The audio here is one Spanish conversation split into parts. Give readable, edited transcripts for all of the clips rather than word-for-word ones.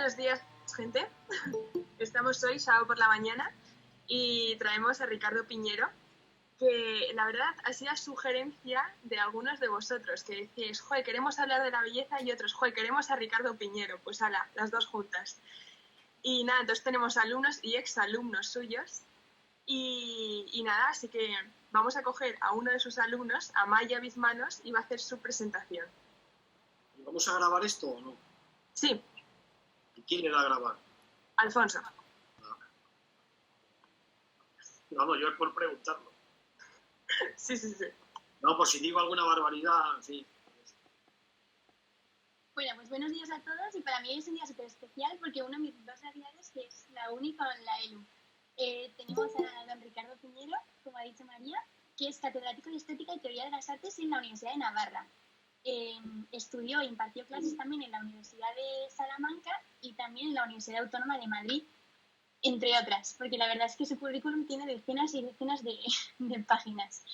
Buenos días, gente. Estamos hoy, sábado por la mañana, y traemos a Ricardo Piñero, que la verdad ha sido sugerencia de algunos de vosotros, que decís, joder, queremos hablar de la belleza, y otros, joder, queremos a Ricardo Piñero. Pues ala, las dos juntas. Y nada, entonces tenemos alumnos y exalumnos suyos, y nada, así que vamos a coger a uno de sus alumnos, a Maya Bizmanos, y va a hacer su presentación. ¿Vamos a grabar esto o no? Sí. ¿Y quién le va a grabar? Alfonso. No, yo es por preguntarlo. Sí. No, por si digo alguna barbaridad, en fin. Bueno, pues buenos días a todos, y para mí es un día súper especial porque uno de mis dos realidades que es la uni con la ELU. Tenemos a don Ricardo Piñero, como ha dicho María, que es catedrático de Estética y Teoría de las Artes en la Universidad de Navarra. Estudió e impartió clases también en la Universidad de Salamanca y también en la Universidad Autónoma de Madrid, entre otras, porque la verdad es que su currículum tiene decenas y decenas de páginas.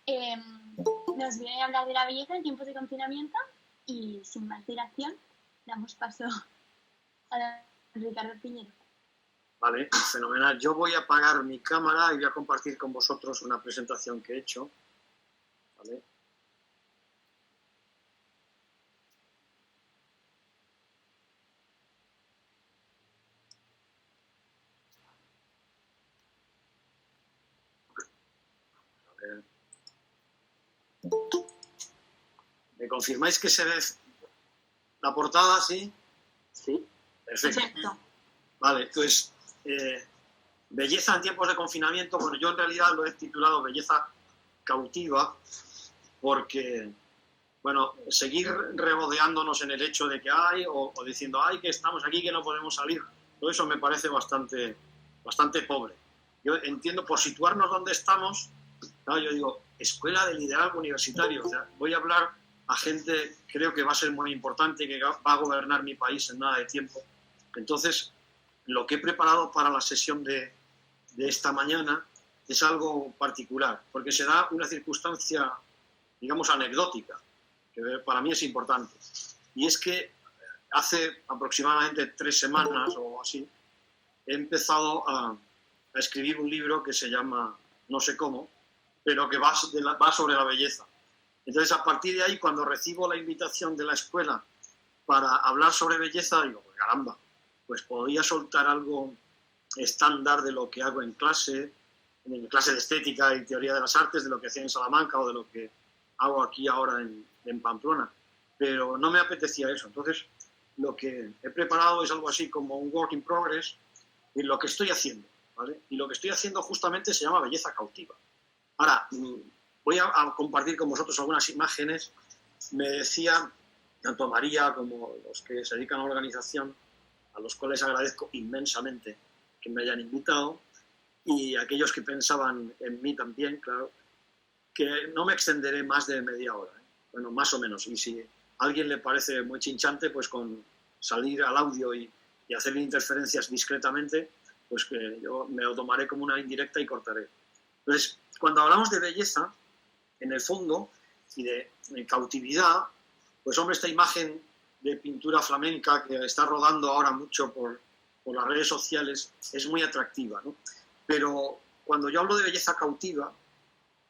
Nos viene a hablar de la belleza en tiempos de confinamiento y, sin más dilación, damos paso a Ricardo Piñero. Vale, fenomenal. Yo voy a apagar mi cámara y voy a compartir con vosotros una presentación que he hecho. ¿Vale? ¿Me confirmáis que se ve la portada, sí? Sí. Perfecto. Vale, pues belleza en tiempos de confinamiento. Bueno, yo en realidad lo he titulado Belleza Cautiva porque, bueno, seguir regodeándonos en el hecho de que hay, o diciendo, ay, que estamos aquí, que no podemos salir, todo eso me parece bastante pobre. Yo entiendo, por situarnos donde estamos, claro, yo digo, escuela de liderazgo universitario, o sea, voy a hablar a gente, creo que va a ser muy importante, que va a gobernar mi país en nada de tiempo. Entonces, lo que he preparado para la sesión de esta mañana es algo particular, porque se da una circunstancia, digamos, anecdótica, que para mí es importante. Y es que hace aproximadamente 3 semanas o así, he empezado a escribir un libro que se llama No sé cómo, pero que va sobre la belleza. Entonces, a partir de ahí, cuando recibo la invitación de la escuela para hablar sobre belleza, digo, pues, caramba, pues podría soltar algo estándar de lo que hago en clase de estética y teoría de las artes, de lo que hacía en Salamanca o de lo que hago aquí ahora en Pamplona. Pero no me apetecía eso. Entonces, lo que he preparado es algo así como un work in progress y lo que estoy haciendo, ¿vale? Y lo que estoy haciendo justamente se llama belleza cautiva. Ahora, voy a compartir con vosotros algunas imágenes. Me decía tanto María como los que se dedican a la organización, a los cuales agradezco inmensamente que me hayan invitado, y aquellos que pensaban en mí también, claro, que no me extenderé más de media hora, ¿eh? Bueno, más o menos. Y si a alguien le parece muy chinchante, pues con salir al audio y hacer interferencias discretamente, pues que yo me lo tomaré como una indirecta y cortaré. Entonces, cuando hablamos de belleza, en el fondo, y de cautividad, pues hombre, esta imagen de pintura flamenca que está rodando ahora mucho por las redes sociales es muy atractiva, ¿no? Pero cuando yo hablo de belleza cautiva,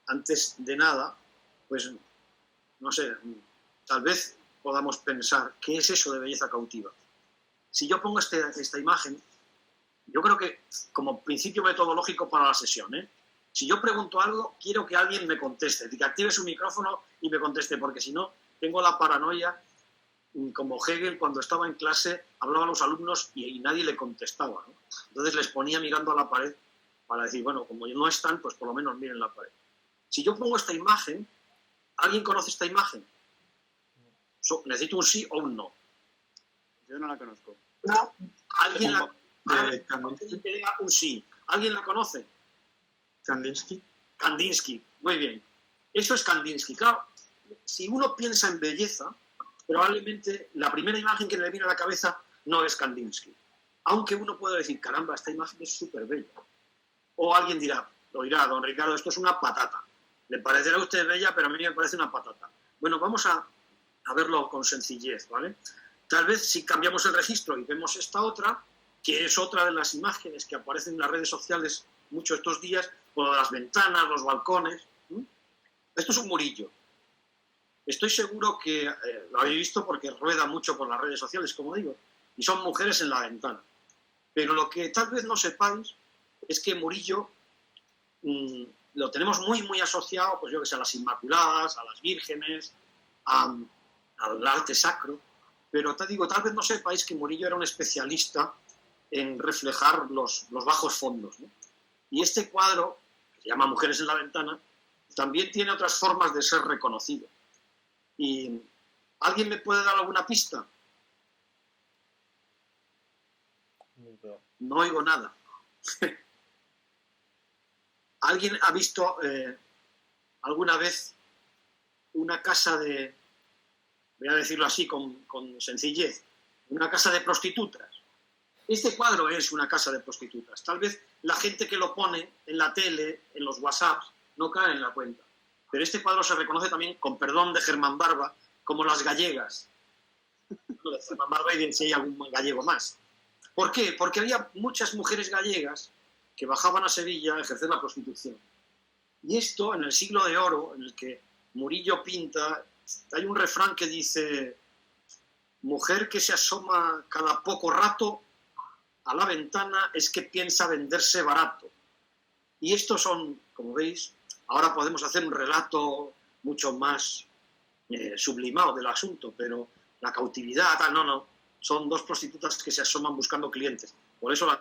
antes de nada, pues, no sé, tal vez podamos pensar, ¿qué es eso de belleza cautiva? Si yo pongo esta imagen, yo creo que como principio metodológico para la sesión, si yo pregunto algo, quiero que alguien me conteste, que active su micrófono y me conteste, porque si no, tengo la paranoia, como Hegel cuando estaba en clase, hablaba a los alumnos y nadie le contestaba, ¿no? Entonces les ponía mirando a la pared para decir, bueno, como no están, pues por lo menos miren la pared. Si yo pongo esta imagen, ¿alguien conoce esta imagen? Necesito un sí o un no. Yo no la conozco. No. ¿Alguien que diga un sí? ¿Alguien la conoce? Kandinsky. Kandinsky, muy bien. Eso es Kandinsky. Claro, si uno piensa en belleza, probablemente la primera imagen que le viene a la cabeza no es Kandinsky. Aunque uno pueda decir, caramba, esta imagen es súper bella. O alguien dirá, lo dirá, don Ricardo, esto es una patata. Le parecerá a usted bella, pero a mí me parece una patata. Bueno, vamos a verlo con sencillez, ¿vale? Tal vez si cambiamos el registro y vemos esta otra, que es otra de las imágenes que aparecen en las redes sociales mucho estos días, por las ventanas, los balcones. Esto es un Murillo. Estoy seguro que lo habéis visto porque rueda mucho por las redes sociales, como digo, y son mujeres en la ventana. Pero lo que tal vez no sepáis es que Murillo lo tenemos muy, muy asociado, pues yo que sé, a las Inmaculadas, a las vírgenes, al arte sacro. Pero te digo, tal vez no sepáis que Murillo era un especialista en reflejar los bajos fondos, ¿no? Y este cuadro, que se llama Mujeres en la ventana, también tiene otras formas de ser reconocido. ¿Y alguien me puede dar alguna pista? No oigo nada. ¿Alguien ha visto alguna vez una casa de, voy a decirlo así con sencillez, una casa de prostitutas? Este cuadro es una casa de prostitutas. Tal vez la gente que lo pone en la tele, en los WhatsApps, no cae en la cuenta. Pero este cuadro se reconoce también, con perdón de Germán Barba, como las gallegas. Germán Barba y si hay algún gallego más. ¿Por qué? Porque había muchas mujeres gallegas que bajaban a Sevilla a ejercer la prostitución. Y esto, en el siglo de oro, en el que Murillo pinta, hay un refrán que dice: mujer que se asoma cada poco rato a la ventana es que piensa venderse barato. Y estos son, como veis, ahora podemos hacer un relato mucho más sublimado del asunto, pero la cautividad, no, son dos prostitutas que se asoman buscando clientes. Por eso las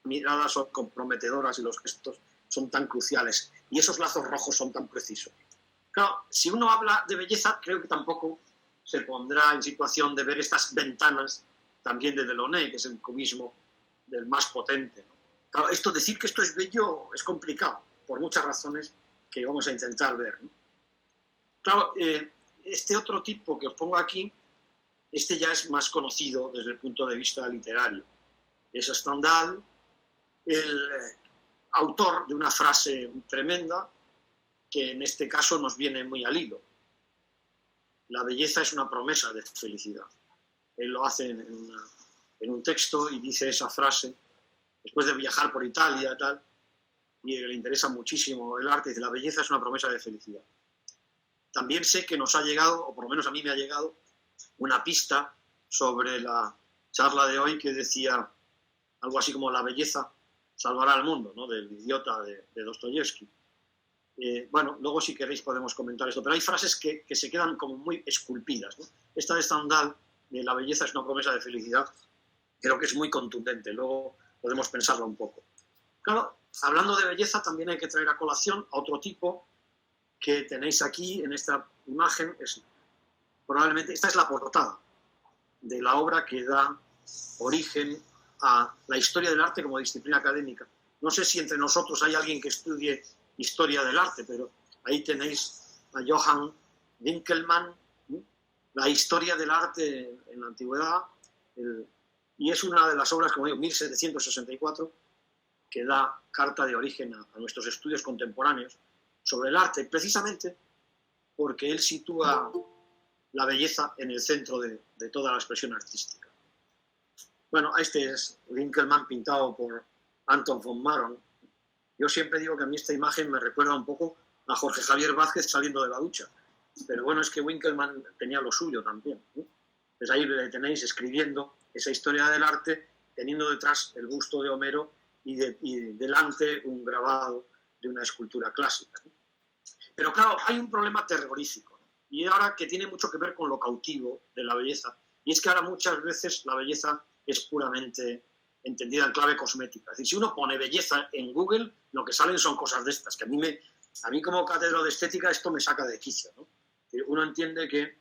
miradas son comprometedoras y los gestos son tan cruciales. Y esos lazos rojos son tan precisos. Claro, si uno habla de belleza, creo que tampoco se pondrá en situación de ver estas ventanas también de Delaunay, que es el cubismo del más potente, ¿no? Claro, decir que esto es bello es complicado, por muchas razones que vamos a intentar ver, ¿no? Claro, este otro tipo que os pongo aquí, este ya es más conocido desde el punto de vista literario. Es Stendhal, el autor de una frase tremenda que en este caso nos viene muy al hilo. La belleza es una promesa de felicidad. Él lo hace en un texto y dice esa frase después de viajar por Italia tal, y le interesa muchísimo el arte. Dice: la belleza es una promesa de felicidad. También sé que nos ha llegado, o por lo menos a mí me ha llegado, una pista sobre la charla de hoy que decía algo así como: la belleza salvará al mundo, ¿no?, del idiota de Dostoyevsky. Bueno, luego si queréis podemos comentar esto, pero hay frases que se quedan como muy esculpidas, ¿no? Esta de Stendhal, de la belleza es una promesa de felicidad, creo que es muy contundente, luego podemos pensarlo un poco. Claro, hablando de belleza también hay que traer a colación a otro tipo que tenéis aquí en esta imagen. Probablemente esta es la portada de la obra que da origen a la historia del arte como disciplina académica. No sé si entre nosotros hay alguien que estudie historia del arte, pero ahí tenéis a Johann Winckelmann, la historia del arte en la antigüedad, y es una de las obras, como digo, 1764, que da carta de origen a nuestros estudios contemporáneos sobre el arte, precisamente porque él sitúa la belleza en el centro de toda la expresión artística. Bueno, este es Winckelmann pintado por Anton von Maron. Yo siempre digo que a mí esta imagen me recuerda un poco a Jorge Javier Vázquez saliendo de la ducha, pero bueno, es que Winckelmann tenía lo suyo también, ¿no? Pues ahí le tenéis escribiendo esa historia del arte, teniendo detrás el busto de Homero y delante un grabado de una escultura clásica, ¿no? Pero claro, hay un problema terrorífico, ¿no? Y ahora que tiene mucho que ver con lo cautivo de la belleza, y es que ahora muchas veces la belleza es puramente entendida en clave cosmética. Es decir, si uno pone belleza en Google, lo que salen son cosas de estas, que a mí como catedro de estética esto me saca de quicio, ¿no? Uno entiende que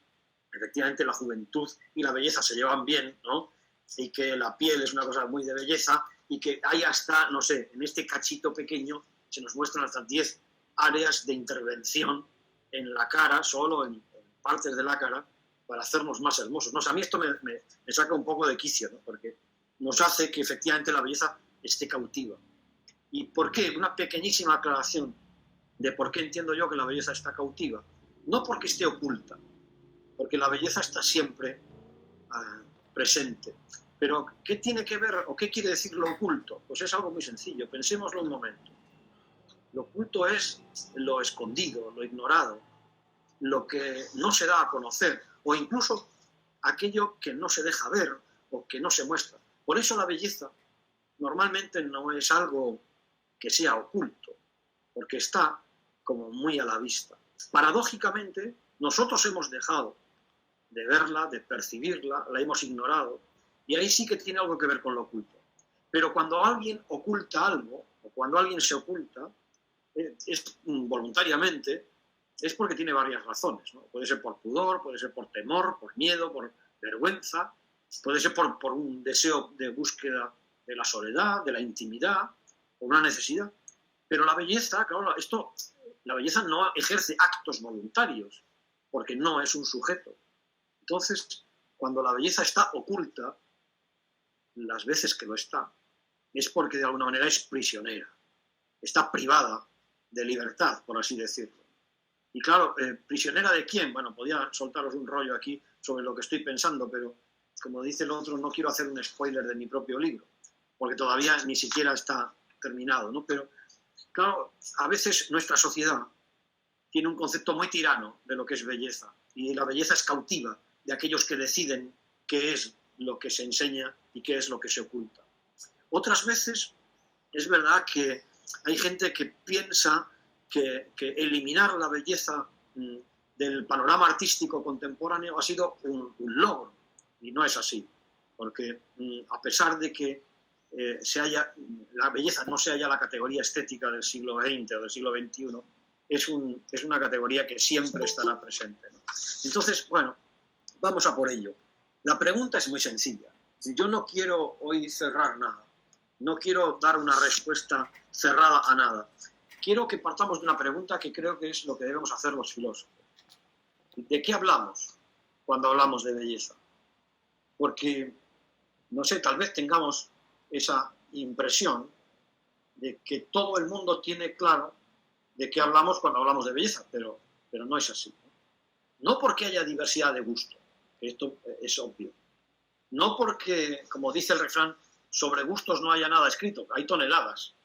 efectivamente la juventud y la belleza se llevan bien, ¿no? Y que la piel es una cosa muy de belleza y que hay hasta, no sé, en este cachito pequeño se nos muestran hasta 10 áreas de intervención en la cara, solo en partes de la cara, para hacernos más hermosos, ¿no? O sea, a mí esto me saca un poco de quicio, ¿no? Porque nos hace que efectivamente la belleza esté cautiva. ¿Y por qué? Una pequeñísima aclaración de por qué entiendo yo que la belleza está cautiva. No porque esté oculta, porque la belleza está siempre presente. Pero, ¿qué tiene que ver o qué quiere decir lo oculto? Pues es algo muy sencillo, pensémoslo un momento. Lo oculto es lo escondido, lo ignorado, lo que no se da a conocer, o incluso aquello que no se deja ver o que no se muestra. Por eso la belleza normalmente no es algo que sea oculto, porque está como muy a la vista. Paradójicamente, nosotros hemos dejado de verla, de percibirla, la hemos ignorado, y ahí sí que tiene algo que ver con lo oculto. Pero cuando alguien oculta algo, o cuando alguien se oculta, es voluntariamente, es porque tiene varias razones, ¿no? Puede ser por pudor, puede ser por temor, por miedo, por vergüenza, puede ser por un deseo de búsqueda de la soledad, de la intimidad, o una necesidad. Pero la belleza, claro, la belleza no ejerce actos voluntarios, porque no es un sujeto. Entonces, cuando la belleza está oculta, las veces que lo está, es porque de alguna manera es prisionera, está privada de libertad, por así decirlo. Y claro, ¿prisionera de quién? Bueno, podía soltaros un rollo aquí sobre lo que estoy pensando, pero como dice el otro, no quiero hacer un spoiler de mi propio libro, porque todavía ni siquiera está terminado, ¿no? Pero claro, a veces nuestra sociedad tiene un concepto muy tirano de lo que es belleza, y la belleza es cautiva de aquellos que deciden qué es lo que se enseña y qué es lo que se oculta. Otras veces es verdad que hay gente que piensa que eliminar la belleza del panorama artístico contemporáneo ha sido un logro, y no es así, porque a pesar de que la belleza no sea ya la categoría estética del siglo XX o del siglo XXI, es una categoría que siempre estará presente, ¿no? Entonces, bueno, vamos a por ello. La pregunta es muy sencilla. Yo no quiero hoy cerrar nada, no quiero dar una respuesta cerrada a nada. Quiero que partamos de una pregunta que creo que es lo que debemos hacer los filósofos. ¿De qué hablamos cuando hablamos de belleza? Porque, no sé, tal vez tengamos esa impresión de que todo el mundo tiene claro de qué hablamos cuando hablamos de belleza, pero no es así. No porque haya diversidad de gusto, esto es obvio. No porque, como dice el refrán, sobre gustos no haya nada escrito, hay toneladas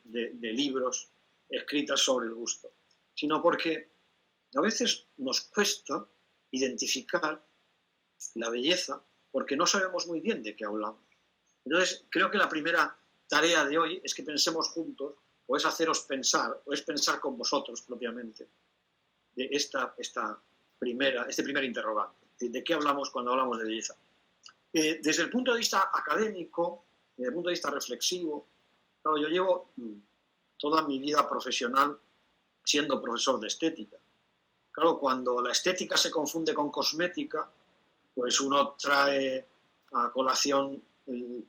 de libros escritas sobre el gusto, sino porque a veces nos cuesta identificar la belleza porque no sabemos muy bien de qué hablamos. Entonces, creo que la primera tarea de hoy es que pensemos juntos, o es haceros pensar, o es pensar con vosotros propiamente, de este primer interrogante. ¿De qué hablamos cuando hablamos de belleza? Desde el punto de vista académico, desde el punto de vista reflexivo, claro, yo llevo toda mi vida profesional siendo profesor de estética. Claro, cuando la estética se confunde con cosmética, pues uno trae a colación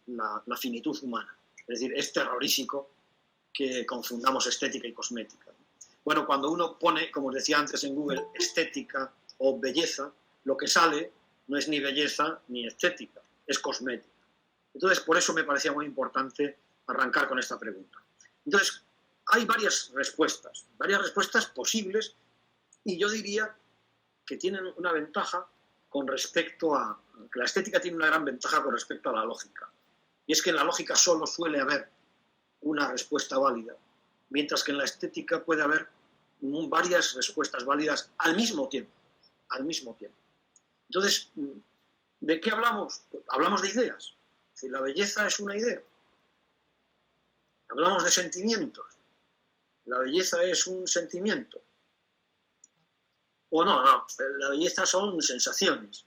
la finitud humana. Es decir, es terrorífico que confundamos estética y cosmética. Bueno, cuando uno pone, como os decía antes en Google, estética o belleza, lo que sale no es ni belleza ni estética, es cosmética. Entonces, por eso me parecía muy importante arrancar con esta pregunta. Entonces, hay varias respuestas posibles, y yo diría que tienen una ventaja con respecto a... que la estética tiene una gran ventaja con respecto a la lógica. Y es que en la lógica solo suele haber una respuesta válida, mientras que en la estética puede haber varias respuestas válidas al mismo tiempo. Entonces, ¿de qué hablamos? Hablamos de ideas. Si la belleza es una idea. Hablamos de sentimientos. La belleza es un sentimiento. O no, la belleza son sensaciones.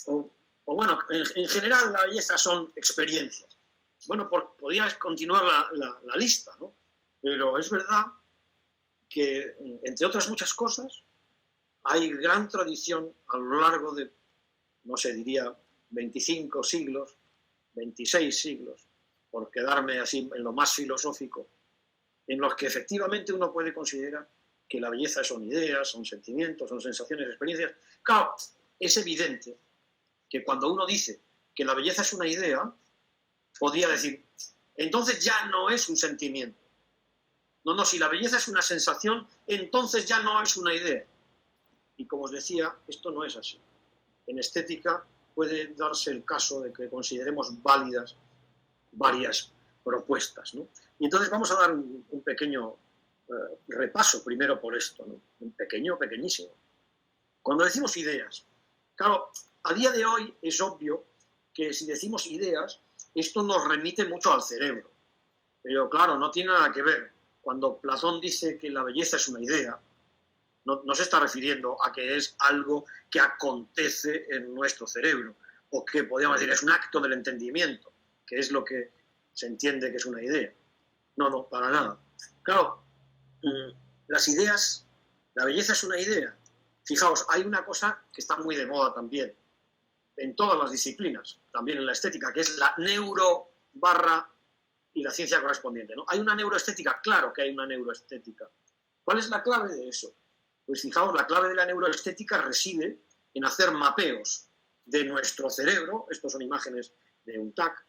O bueno, en general la belleza son experiencias. Bueno, podría continuar la lista, ¿no? Pero es verdad que, entre otras muchas cosas, hay gran tradición a lo largo de, no sé, diría 25 siglos, 26 siglos, por quedarme así en lo más filosófico, en los que efectivamente uno puede considerar que la belleza son ideas, son sentimientos, son sensaciones, experiencias. Claro, es evidente que cuando uno dice que la belleza es una idea, podría decir, entonces ya no es un sentimiento. No, si la belleza es una sensación, entonces ya no es una idea. Y como os decía, esto no es así. en estética puede darse el caso de que consideremos válidas varias propuestas, ¿no? Y entonces vamos a dar un pequeño repaso primero por esto, ¿no? Un pequeño, pequeñísimo. Cuando decimos ideas, claro, a día de hoy es obvio que si decimos ideas, esto nos remite mucho al cerebro. Pero claro, no tiene nada que ver. Cuando Platón dice que la belleza es una idea, no se está refiriendo a que es algo que acontece en nuestro cerebro, o que podríamos decir es un acto del entendimiento, que es lo que se entiende que es una idea. No, para nada. Claro, las ideas, la belleza es una idea. Fijaos, hay una cosa que está muy de moda también, en todas las disciplinas, también en la estética, que es la neuro barra y la ciencia correspondiente, ¿no? ¿Hay una neuroestética? Claro que hay una neuroestética. ¿Cuál es la clave de eso? Pues fijaos, la clave de la neuroestética reside en hacer mapeos de nuestro cerebro, estos son imágenes de un TAC,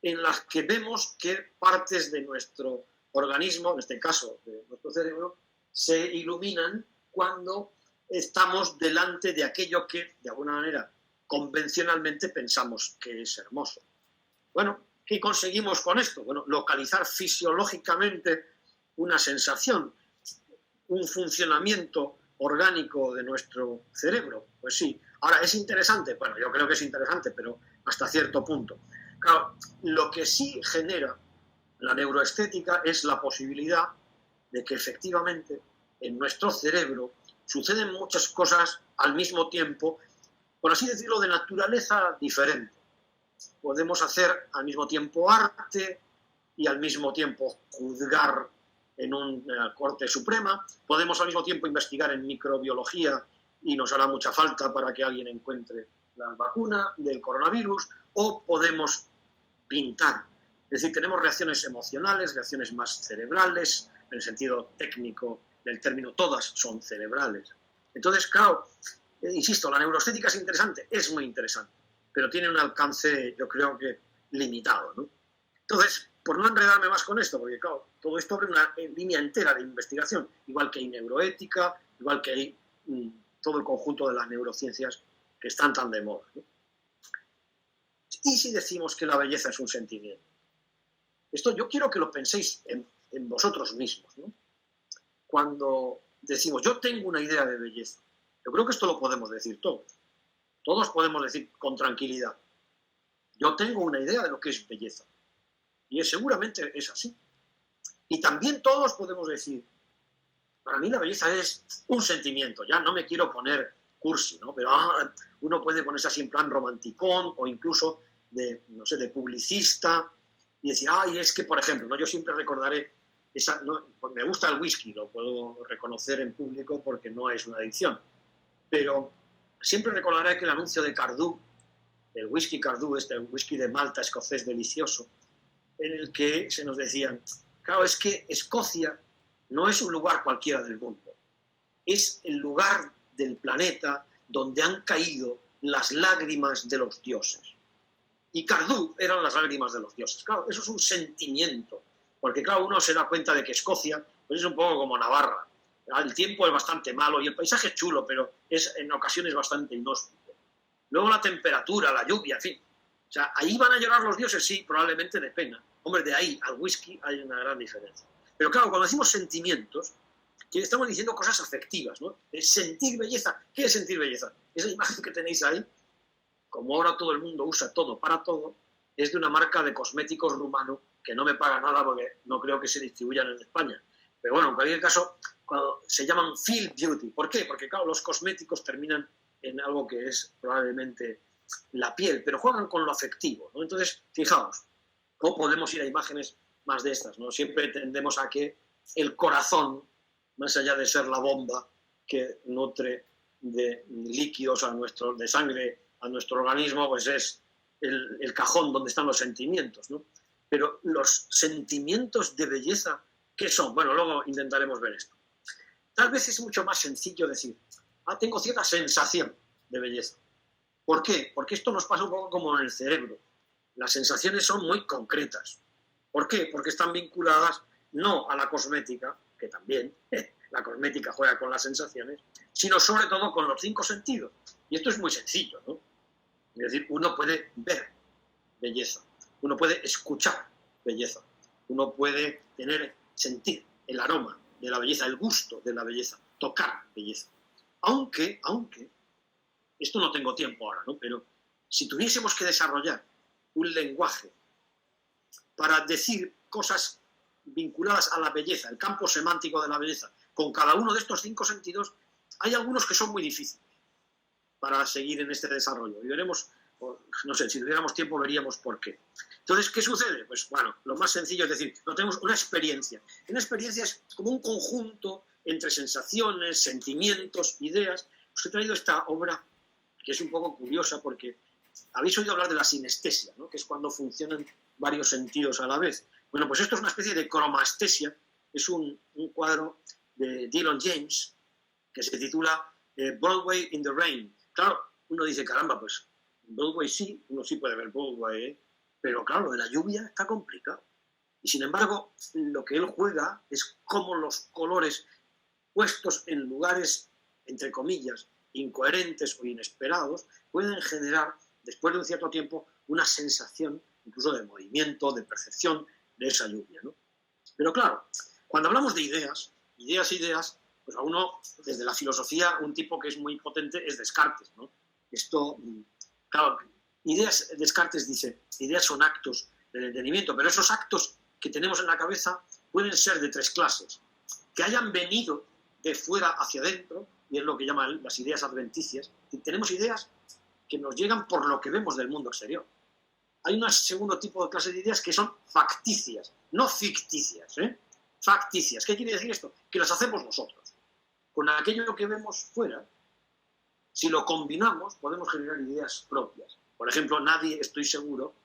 en las que vemos qué partes de nuestro organismo, en este caso de nuestro cerebro, se iluminan cuando estamos delante de aquello que, de alguna manera, convencionalmente pensamos que es hermoso. Bueno, ¿qué conseguimos con esto? Bueno, localizar fisiológicamente una sensación, un funcionamiento orgánico de nuestro cerebro. Pues sí. Ahora, ¿es interesante? Bueno, yo creo que es interesante, pero hasta cierto punto. Claro, lo que sí genera la neuroestética es la posibilidad de que efectivamente en nuestro cerebro suceden muchas cosas al mismo tiempo, por así decirlo, de naturaleza diferente. Podemos hacer al mismo tiempo arte y al mismo tiempo juzgar en una Corte Suprema. Podemos al mismo tiempo investigar en microbiología y nos hará mucha falta para que alguien encuentre la vacuna del coronavirus, o podemos pintar. Es decir, tenemos reacciones emocionales, reacciones más cerebrales, en el sentido técnico del término, todas son cerebrales. Entonces, claro, insisto, la neuroestética es interesante, es muy interesante, pero tiene un alcance, yo creo que, limitado, ¿no? Entonces, por no enredarme más con esto, porque claro, todo esto abre una línea entera de investigación, igual que hay neuroética, igual que hay todo el conjunto de las neurociencias que están tan de moda, ¿no? ¿Y si decimos que la belleza es un sentimiento? Esto yo quiero que lo penséis en vosotros mismos, ¿no? Cuando decimos, yo tengo una idea de belleza, yo creo que esto lo podemos decir todos. Todos podemos decir con tranquilidad, yo tengo una idea de lo que es belleza. Y seguramente es así. Y también todos podemos decir, para mí la belleza es un sentimiento, ya no me quiero poner cursi, ¿no? Pero uno puede ponerse así en plan romanticón o incluso de, no sé, de publicista y decir, es que, por ejemplo, ¿no? Yo siempre recordaré, me gusta el whisky, lo puedo reconocer en público porque no es una adicción, pero siempre recordaré que el anuncio de Cardú, el whisky Cardú, el whisky de Malta escocés delicioso, en el que se nos decían, claro, es que Escocia no es un lugar cualquiera del mundo, es el lugar del planeta donde han caído las lágrimas de los dioses. Y Cardú eran las lágrimas de los dioses. Claro, eso es un sentimiento, porque claro, uno se da cuenta de que Escocia pues es un poco como Navarra. El tiempo es bastante malo y el paisaje es chulo, pero es en ocasiones bastante inhóspito. Luego la temperatura, la lluvia, en fin. O sea, ¿ahí van a llorar los dioses? Sí, probablemente de pena. Hombre, de ahí al whisky hay una gran diferencia. Pero claro, cuando decimos sentimientos, que estamos diciendo cosas afectivas, ¿no? Es sentir belleza. ¿Qué es sentir belleza? Esa imagen que tenéis ahí, como ahora todo el mundo usa todo para todo, es de una marca de cosméticos rumano que no me paga nada porque no creo que se distribuyan en España. Pero bueno, en cualquier caso, cuando se llaman Feel Beauty. ¿Por qué? Porque claro, los cosméticos terminan en algo que es probablemente la piel, pero juegan con lo afectivo, ¿no? Entonces, fijaos, ¿cómo podemos ir a imágenes más de estas, ¿no? Siempre tendemos a que el corazón, más allá de ser la bomba que nutre de líquidos de sangre a nuestro organismo, pues es el cajón donde están los sentimientos, ¿no? Pero los sentimientos de belleza, ¿qué son? Bueno, luego intentaremos ver esto. Tal vez es mucho más sencillo decir, tengo cierta sensación de belleza. ¿Por qué? Porque esto nos pasa un poco como en el cerebro. Las sensaciones son muy concretas. ¿Por qué? Porque están vinculadas no a la cosmética, que también, la cosmética juega con las sensaciones, sino sobre todo con los 5 sentidos. Y esto es muy sencillo, ¿no? Es decir, uno puede ver belleza, uno puede escuchar belleza, uno puede sentir el aroma de la belleza, el gusto de la belleza, tocar belleza. Aunque, esto no tengo tiempo ahora, ¿no? Pero si tuviésemos que desarrollar un lenguaje para decir cosas vinculadas a la belleza, el campo semántico de la belleza, con cada uno de estos 5 sentidos, hay algunos que son muy difíciles para seguir en este desarrollo. Y veremos, no sé, si tuviéramos tiempo veríamos por qué. Entonces, ¿qué sucede? Pues bueno, lo más sencillo es decir, no tenemos una experiencia. Una experiencia es como un conjunto entre sensaciones, sentimientos, ideas. Os he traído esta obra que es un poco curiosa porque habéis oído hablar de la sinestesia, ¿no? Que es cuando funcionan varios sentidos a la vez. Bueno, pues esto es una especie de cromaestesia. Es un cuadro de Dylan James que se titula Broadway in the Rain. Claro, uno dice, caramba, pues Broadway sí, uno sí puede ver Broadway, pero claro, lo de la lluvia está complicado. Y sin embargo, lo que él juega es cómo los colores puestos en lugares, entre comillas, incoherentes o inesperados, pueden generar, después de un cierto tiempo, una sensación incluso de movimiento, de percepción de esa lluvia, ¿no? Pero claro, cuando hablamos de ideas, pues a uno, desde la filosofía, un tipo que es muy potente es Descartes, ¿no? Esto, claro, Descartes dice, ideas son actos del entendimiento, pero esos actos que tenemos en la cabeza pueden ser de 3 clases, que hayan venido de fuera hacia adentro, y es lo que llaman las ideas adventicias, y tenemos ideas que nos llegan por lo que vemos del mundo exterior. Hay un segundo tipo de clase de ideas que son facticias, no ficticias, facticias. ¿Qué quiere decir esto? Que las hacemos nosotros. Con aquello que vemos fuera, si lo combinamos, podemos generar ideas propias. Por ejemplo, nadie, estoy seguro,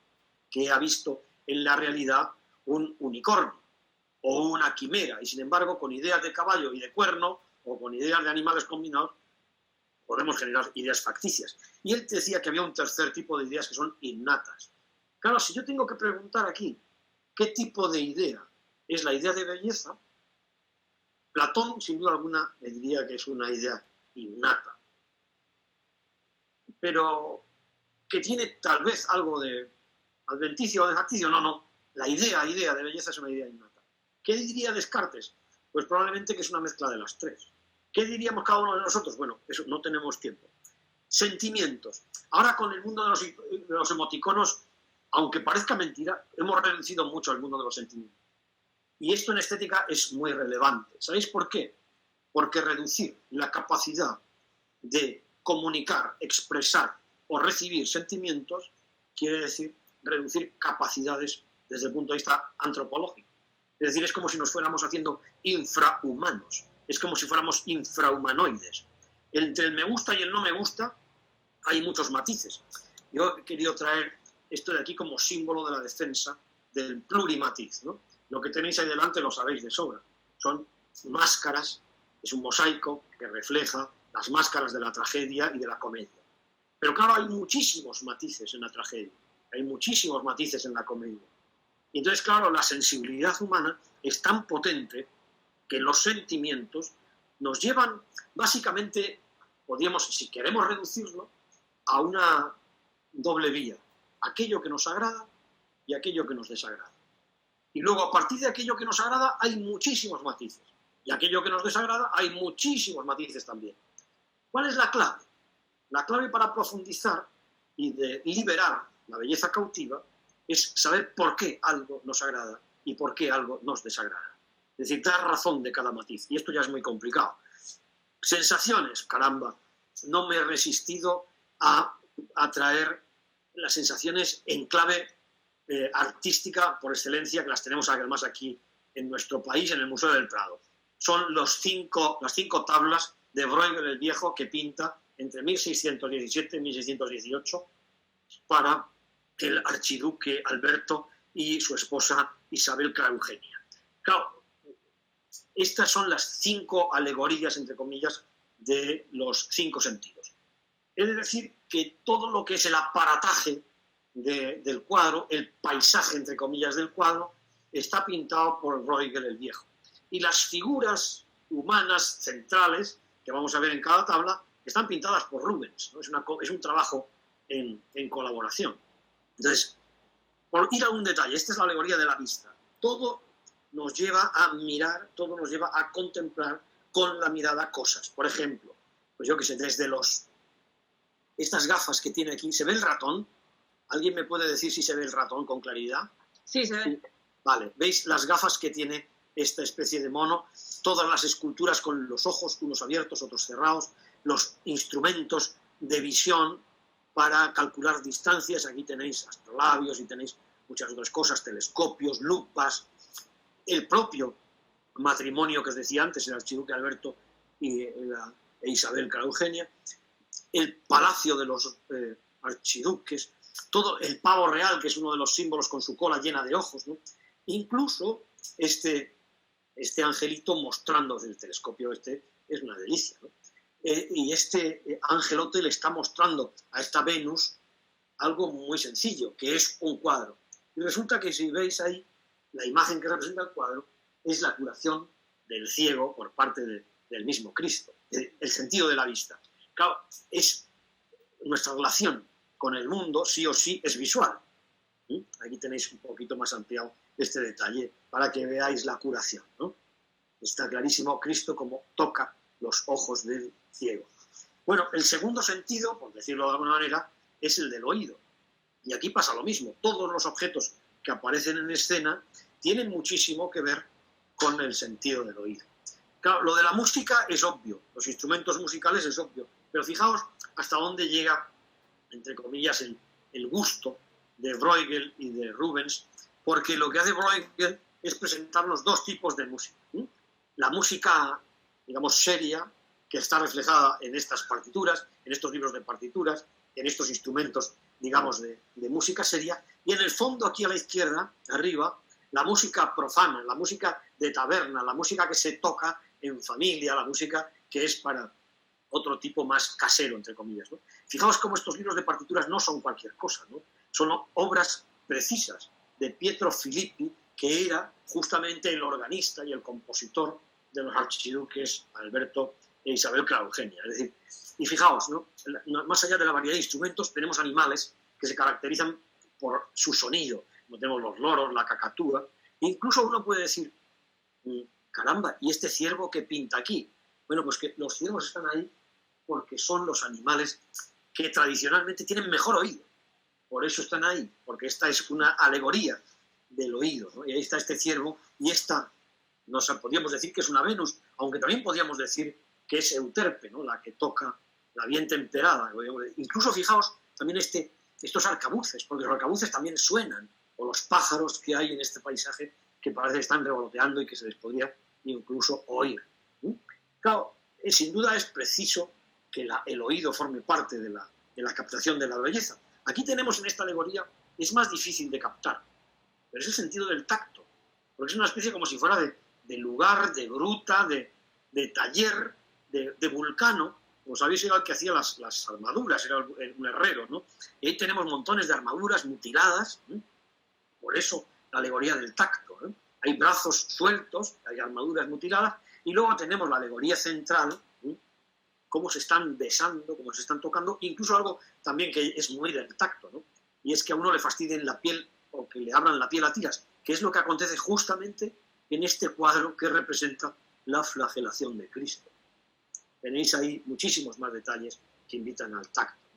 que ha visto en la realidad un unicornio o una quimera, y sin embargo, con ideas de caballo y de cuerno, o con ideas de animales combinados, podemos generar ideas facticias. Y él decía que había un tercer tipo de ideas que son innatas. Claro, si yo tengo que preguntar aquí qué tipo de idea es la idea de belleza, Platón, sin duda alguna, me diría que es una idea innata. Pero que tiene tal vez algo de adventicio o de facticio, no. La idea de belleza es una idea innata. ¿Qué diría Descartes? Pues probablemente que es una mezcla de las 3. ¿Qué diríamos cada uno de nosotros? Bueno, eso no tenemos tiempo. Sentimientos. Ahora con el mundo de los emoticonos, aunque parezca mentira, hemos reducido mucho el mundo de los sentimientos. Y esto en estética es muy relevante. ¿Sabéis por qué? Porque reducir la capacidad de comunicar, expresar o recibir sentimientos quiere decir reducir capacidades desde el punto de vista antropológico. Es decir, es como si nos fuéramos haciendo infrahumanos. Es como si fuéramos infrahumanoides. Entre el me gusta y el no me gusta hay muchos matices. Yo he querido traer esto de aquí como símbolo de la defensa del plurimatiz, ¿no? Lo que tenéis ahí delante lo sabéis de sobra. Son máscaras, es un mosaico que refleja las máscaras de la tragedia y de la comedia. Pero claro, hay muchísimos matices en la tragedia, hay muchísimos matices en la comedia. Y entonces, claro, la sensibilidad humana es tan potente que los sentimientos nos llevan básicamente, podríamos, si queremos reducirlo, a una doble vía. Aquello que nos agrada y aquello que nos desagrada. Y luego, a partir de aquello que nos agrada, hay muchísimos matices. Y aquello que nos desagrada, hay muchísimos matices también. ¿Cuál es la clave? La clave para profundizar y de liberar la belleza cautiva es saber por qué algo nos agrada y por qué algo nos desagrada. Es decir, dar razón de cada matiz. Y esto ya es muy complicado. Sensaciones, caramba. No me he resistido a traer las sensaciones en clave artística por excelencia, que las tenemos además aquí en nuestro país, en el Museo del Prado. Son las 5 tablas de Bruegel el Viejo que pinta entre 1617 y 1618 para el archiduque Alberto y su esposa Isabel Clara Eugenia. Claro, estas son las 5 alegorías, entre comillas, de los 5 sentidos. Es decir, que todo lo que es el aparataje del cuadro, el paisaje, entre comillas, del cuadro, está pintado por Bruegel el Viejo. Y las figuras humanas centrales que vamos a ver en cada tabla están pintadas por Rubens, ¿no? Es un trabajo en colaboración. Entonces, por ir a un detalle, esta es la alegoría de la vista. Todo nos lleva a mirar, todo nos lleva a contemplar con la mirada cosas. Por ejemplo, pues yo qué sé, desde estas gafas que tiene aquí, ¿se ve el ratón? ¿Alguien me puede decir si se ve el ratón con claridad? Sí, se ve. Vale, ¿veis las gafas que tiene esta especie de mono? Todas las esculturas con los ojos, unos abiertos, otros cerrados, los instrumentos de visión para calcular distancias. Aquí tenéis astrolabios y tenéis muchas otras cosas, telescopios, lupas, el propio matrimonio que os decía antes, el archiduque Alberto e Isabel Clara Eugenia, el palacio de los archiduques, todo el pavo real, que es uno de los símbolos con su cola llena de ojos, ¿no? Incluso este angelito mostrando el telescopio, es una delicia, ¿no? Y este angelote le está mostrando a esta Venus algo muy sencillo, que es un cuadro. Y resulta que si veis ahí, la imagen que representa el cuadro es la curación del ciego por parte del mismo Cristo, el sentido de la vista. Claro, nuestra relación con el mundo, sí o sí, es visual. Aquí tenéis un poquito más ampliado este detalle para que veáis la curación, ¿no? Está clarísimo Cristo como toca los ojos del ciego. Bueno, el segundo sentido, por decirlo de alguna manera, es el del oído. Y aquí pasa lo mismo. Todos los objetos que aparecen en escena tienen muchísimo que ver con el sentido del oído. Claro, lo de la música es obvio, los instrumentos musicales es obvio, pero fijaos hasta dónde llega, entre comillas, el gusto de Bruegel y de Rubens, porque lo que hace Bruegel es presentar los dos tipos de música. La música, digamos, seria, que está reflejada en estas partituras, en estos libros de partituras, en estos instrumentos, digamos, de música seria, y en el fondo, aquí a la izquierda, arriba, la música profana, la música de taberna, la música que se toca en familia, la música que es para otro tipo más casero, entre comillas, ¿no? Fijaos cómo estos libros de partituras no son cualquier cosa, ¿no? Son obras precisas de Pietro Filippi, que era justamente el organista y el compositor de los archiduques Alberto e Isabel Clara Eugenia. Es decir, y fijaos, ¿no? Más allá de la variedad de instrumentos, tenemos animales que se caracterizan por su sonido, como tenemos los loros, la cacatúa. Incluso uno puede decir, caramba, ¿y este ciervo que pinta aquí? Bueno, pues que los ciervos están ahí porque son los animales que tradicionalmente tienen mejor oído. Por eso están ahí, porque esta es una alegoría del oído, ¿no? Y ahí está este ciervo, y esta, podríamos decir que es una Venus, aunque también podríamos decir que es Euterpe, ¿no? La que toca, la bien temperada. Incluso fijaos también estos arcabuces, porque los arcabuces también suenan, o los pájaros que hay en este paisaje que parece que están revoloteando y que se les podría incluso oír. Claro, sin duda es preciso que el oído forme parte de la captación de la belleza. Aquí tenemos en esta alegoría, es más difícil de captar, pero es el sentido del tacto, porque es una especie como si fuera de lugar, de gruta, de taller, de vulcano. Como sabéis, era el que hacía las armaduras, era un herrero, ¿no? Y ahí tenemos montones de armaduras mutiladas, por eso la alegoría del tacto, ¿eh? Hay brazos sueltos, hay armaduras mutiladas, y luego tenemos la alegoría central, cómo se están besando, cómo se están tocando, incluso algo también que es muy del tacto, ¿no? Y es que a uno le fastidien la piel o que le abran la piel a tiras, que es lo que acontece justamente en este cuadro que representa la flagelación de Cristo. Tenéis ahí muchísimos más detalles que invitan al tacto.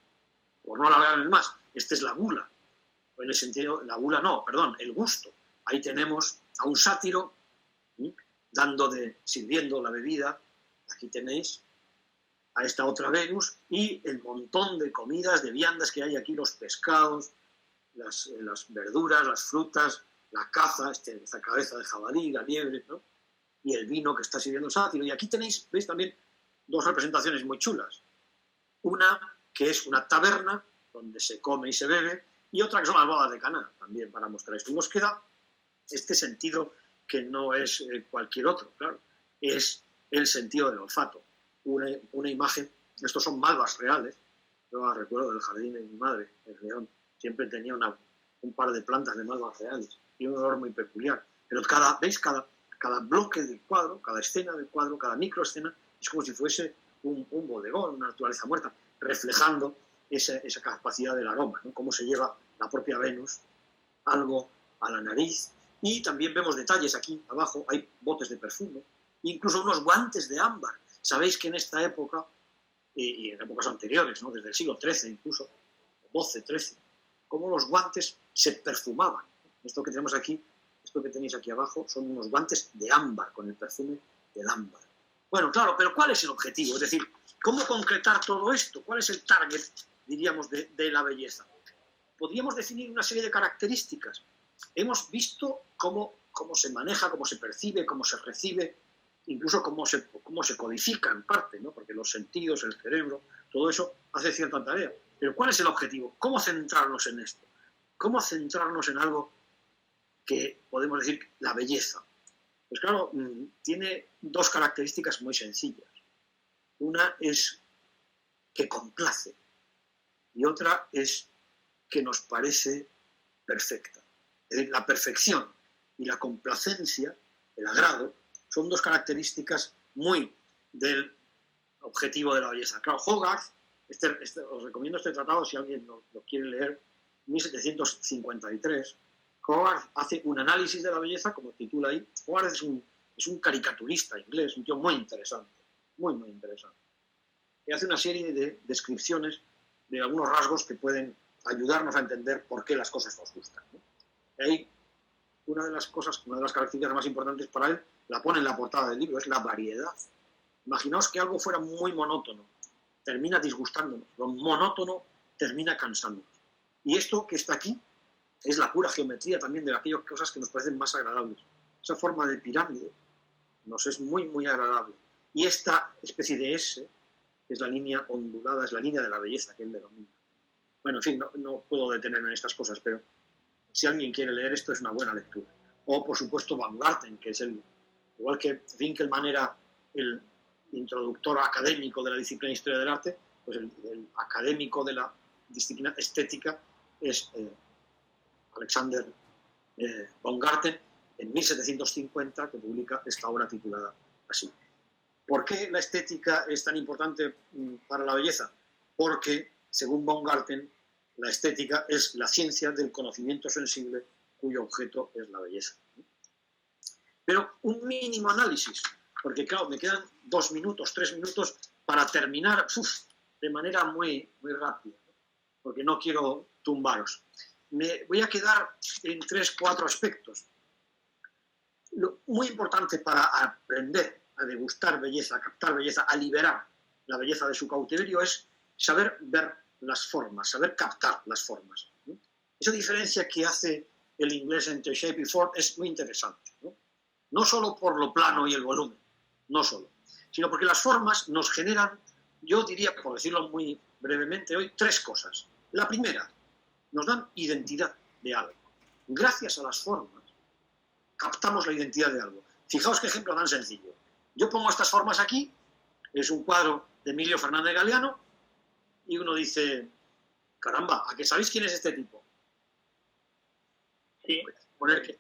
Por no alargarme más, esta es la gula. En el sentido, la gula no, perdón, el gusto. Ahí tenemos a un sátiro sirviendo la bebida. Aquí tenéis a esta otra Venus y el montón de comidas, de viandas que hay aquí, los pescados, las verduras, las frutas, la caza, esta cabeza de jabalí, la liebre, ¿no? Y el vino que está sirviendo el sátiro. Y aquí tenéis, veis también, dos representaciones muy chulas. Una que es una taberna donde se come y se bebe, y otra que son las bodas de Caná, también para mostrar esto. Y nos queda este sentido que no es cualquier otro, claro, es el sentido del olfato. Una imagen, estos son malvas reales. Yo recuerdo del jardín de mi madre, en León, siempre tenía un par de plantas de malvas reales y un olor muy peculiar. Pero ¿veis? cada bloque del cuadro, cada escena del cuadro, cada microescena, es como si fuese un bodegón, una naturaleza muerta, reflejando esa capacidad del aroma, ¿no? Cómo se lleva la propia Venus algo a la nariz. Y también vemos detalles aquí abajo, hay botes de perfume, incluso unos guantes de ámbar. Sabéis que en esta época, y en épocas anteriores, ¿no? Desde el siglo XIII incluso, XII, XIII, cómo los guantes se perfumaban. Esto que tenemos aquí, esto que tenéis aquí abajo, son unos guantes de ámbar, con el perfume del ámbar. Bueno, claro, pero ¿cuál es el objetivo? Es decir, ¿cómo concretar todo esto? ¿Cuál es el target, diríamos, de la belleza? Podríamos definir una serie de características. Hemos visto cómo se maneja, cómo se percibe, cómo se recibe, incluso cómo se codifica en parte, ¿no? Porque los sentidos, el cerebro, todo eso hace cierta tarea. Pero ¿cuál es el objetivo? ¿Cómo centrarnos en esto? ¿Cómo centrarnos en algo que podemos decir la belleza? Pues claro, tiene dos características muy sencillas. Una es que complace y otra es que nos parece perfecta. Es decir, la perfección y la complacencia, el agrado, son dos características muy del objetivo de la belleza. Claro, Hogarth, os recomiendo este tratado si alguien lo quiere leer, 1753. Hogarth hace un análisis de la belleza, como titula ahí. Hogarth es un caricaturista inglés, un tío muy interesante, muy, muy interesante. Y hace una serie de descripciones de algunos rasgos que pueden ayudarnos a entender por qué las cosas nos gustan, ¿no? Y ahí, una de las características más importantes para él, la pone en la portada del libro, es la variedad. Imaginaos que algo fuera muy monótono, termina disgustándonos. Lo monótono termina cansándonos. Y esto que está aquí es la pura geometría también de aquellas cosas que nos parecen más agradables. Esa forma de pirámide nos es muy, muy agradable. Y esta especie de S es la línea ondulada, es la línea de la belleza que él denomina. Bueno, en fin, no puedo detenerme en estas cosas, pero si alguien quiere leer esto es una buena lectura. O, por supuesto, Baumgarten, que es igual que Winkelmann era el introductor académico de la disciplina de Historia del Arte, pues el académico de la disciplina estética es Alexander Baumgarten, en 1750, que publica esta obra titulada así. ¿Por qué la estética es tan importante para la belleza? Porque, según Baumgarten, la estética es la ciencia del conocimiento sensible cuyo objeto es la belleza. Pero un mínimo análisis, porque claro, me quedan 2 minutos, 3 minutos para terminar de manera muy, muy rápida, porque no quiero tumbaros. Me voy a quedar en 3, 4 aspectos. Lo muy importante para aprender a degustar belleza, a captar belleza, a liberar la belleza de su cautiverio es saber ver las formas, saber captar las formas. Esa diferencia que hace el inglés entre shape y form es muy interesante. No solo por lo plano y el volumen, no solo, sino porque las formas nos generan, yo diría, por decirlo muy brevemente hoy, 3 cosas. La primera, nos dan identidad de algo. Gracias a las formas, captamos la identidad de algo. Fijaos qué ejemplo tan sencillo. Yo pongo estas formas aquí, es un cuadro de Emilio Fernández Galiano, y uno dice, caramba, ¿a qué sabéis quién es este tipo? Sí. Poner que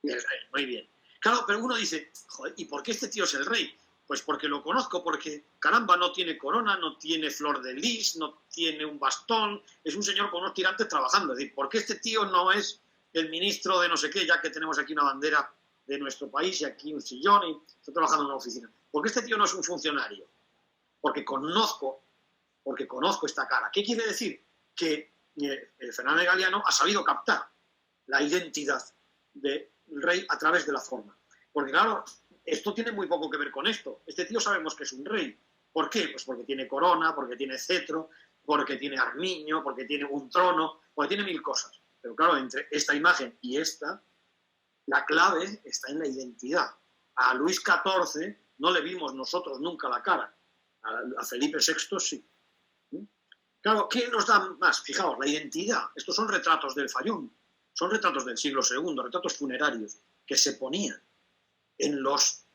el rey, muy bien. Claro, pero uno dice, joder, ¿y por qué este tío es el rey? Pues porque lo conozco, porque, caramba, no tiene corona, no tiene flor de lis, no tiene un bastón, es un señor con unos tirantes trabajando. Es decir, ¿por qué este tío no es el ministro de no sé qué, ya que tenemos aquí una bandera de nuestro país y aquí un sillón y está trabajando en una oficina? ¿Por qué este tío no es un funcionario? Porque conozco esta cara. ¿Qué quiere decir? Que Fernández Galiano ha sabido captar la identidad del rey a través de la forma. Porque claro, esto tiene muy poco que ver con esto. Este tío sabemos que es un rey. ¿Por qué? Pues porque tiene corona, porque tiene cetro, porque tiene armiño, porque tiene un trono, porque tiene 1000 cosas. Pero claro, entre esta imagen y esta, la clave está en la identidad. A Luis XIV no le vimos nosotros nunca la cara. A Felipe VI sí. Claro, ¿qué nos da más? Fijaos, la identidad. Estos son retratos del Fayum, son retratos del siglo II, retratos funerarios que se ponían en los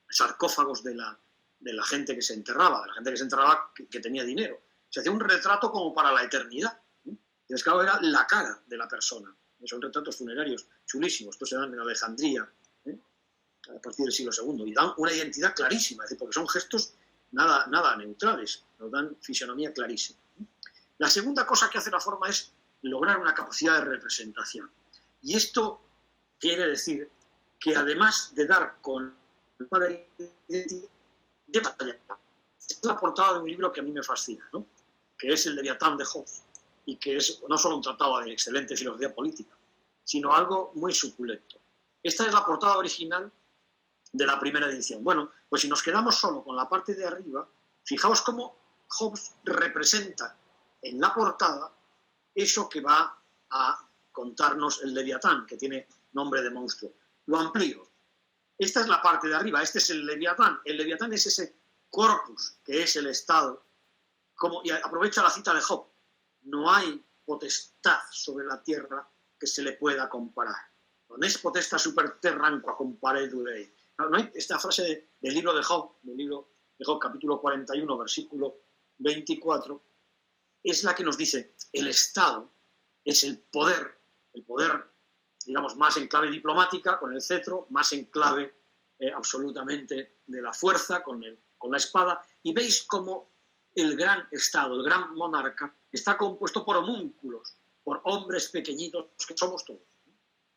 sarcófagos de la gente que se enterraba, de la gente que se enterraba que tenía dinero. Se hacía un retrato como para la eternidad. Entonces, claro, era la cara de la persona. Son retratos funerarios chulísimos. Estos se dan en Alejandría. a partir del siglo II, y dan una identidad clarísima, es decir, porque son gestos nada neutrales, nos dan fisonomía clarísima. La segunda cosa que hace la forma es lograr una capacidad de representación. Y esto quiere decir que además de dar con la identidad, es la portada de un libro que a mí me fascina, ¿no? Que es el Leviatán de Hobbes, y que es no solo un tratado de excelente filosofía política, sino algo muy suculento. Esta es la portada original de la primera edición. Bueno, pues si nos quedamos solo con la parte de arriba, fijaos cómo Hobbes representa en la portada eso que va a contarnos el Leviatán, que tiene nombre de monstruo. Lo amplío. Esta es la parte de arriba, este es el Leviatán. El Leviatán es ese corpus que es el Estado. Y aprovecha la cita de Job. No hay potestad sobre la tierra que se le pueda comparar. Non es potestad super terram qua comparedurei. No hay esta frase del libro de Job, capítulo 41, versículo 24, es la que nos dice, el Estado es el poder, digamos, más en clave diplomática, con el cetro, más en clave absolutamente de la fuerza, con la espada, y veis cómo el gran Estado, el gran monarca, está compuesto por homúnculos, por hombres pequeñitos que somos todos.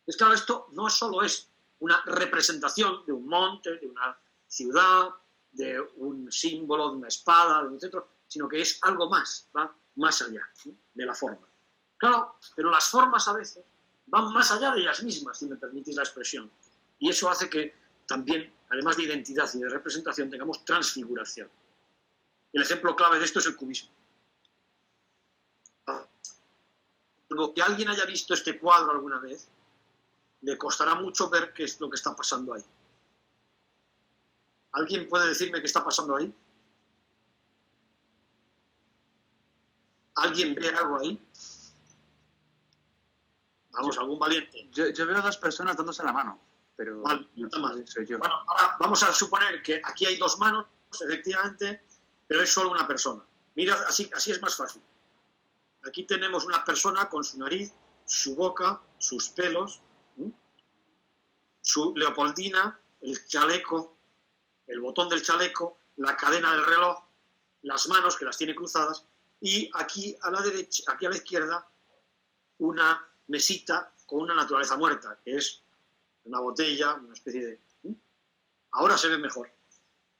Es claro, esto no solo es una representación de un monte, de una ciudad, de un símbolo, de una espada, de un cetro, sino que es algo más, va más allá, ¿sí?, de la forma. Claro, pero las formas a veces van más allá de ellas mismas, si me permitís la expresión. Y eso hace que también, además de identidad y de representación, tengamos transfiguración. El ejemplo clave de esto es el cubismo. Lo que alguien haya visto este cuadro alguna vez, le costará mucho ver qué es lo que está pasando ahí. ¿Alguien puede decirme qué está pasando ahí? ¿Alguien ve algo ahí? Vamos, algún valiente. Yo veo dos personas dándose la mano, pero vale, soy yo. Bueno, ahora vamos a suponer que aquí hay dos manos, efectivamente, pero es solo una persona. Mira, así es más fácil. Aquí tenemos una persona con su nariz, su boca, sus pelos, su leopoldina, el chaleco, el botón del chaleco, la cadena del reloj, las manos que las tiene cruzadas, y aquí a la derecha, aquí a la izquierda, una mesita con una naturaleza muerta, que es una botella, una especie de... Ahora se ve mejor.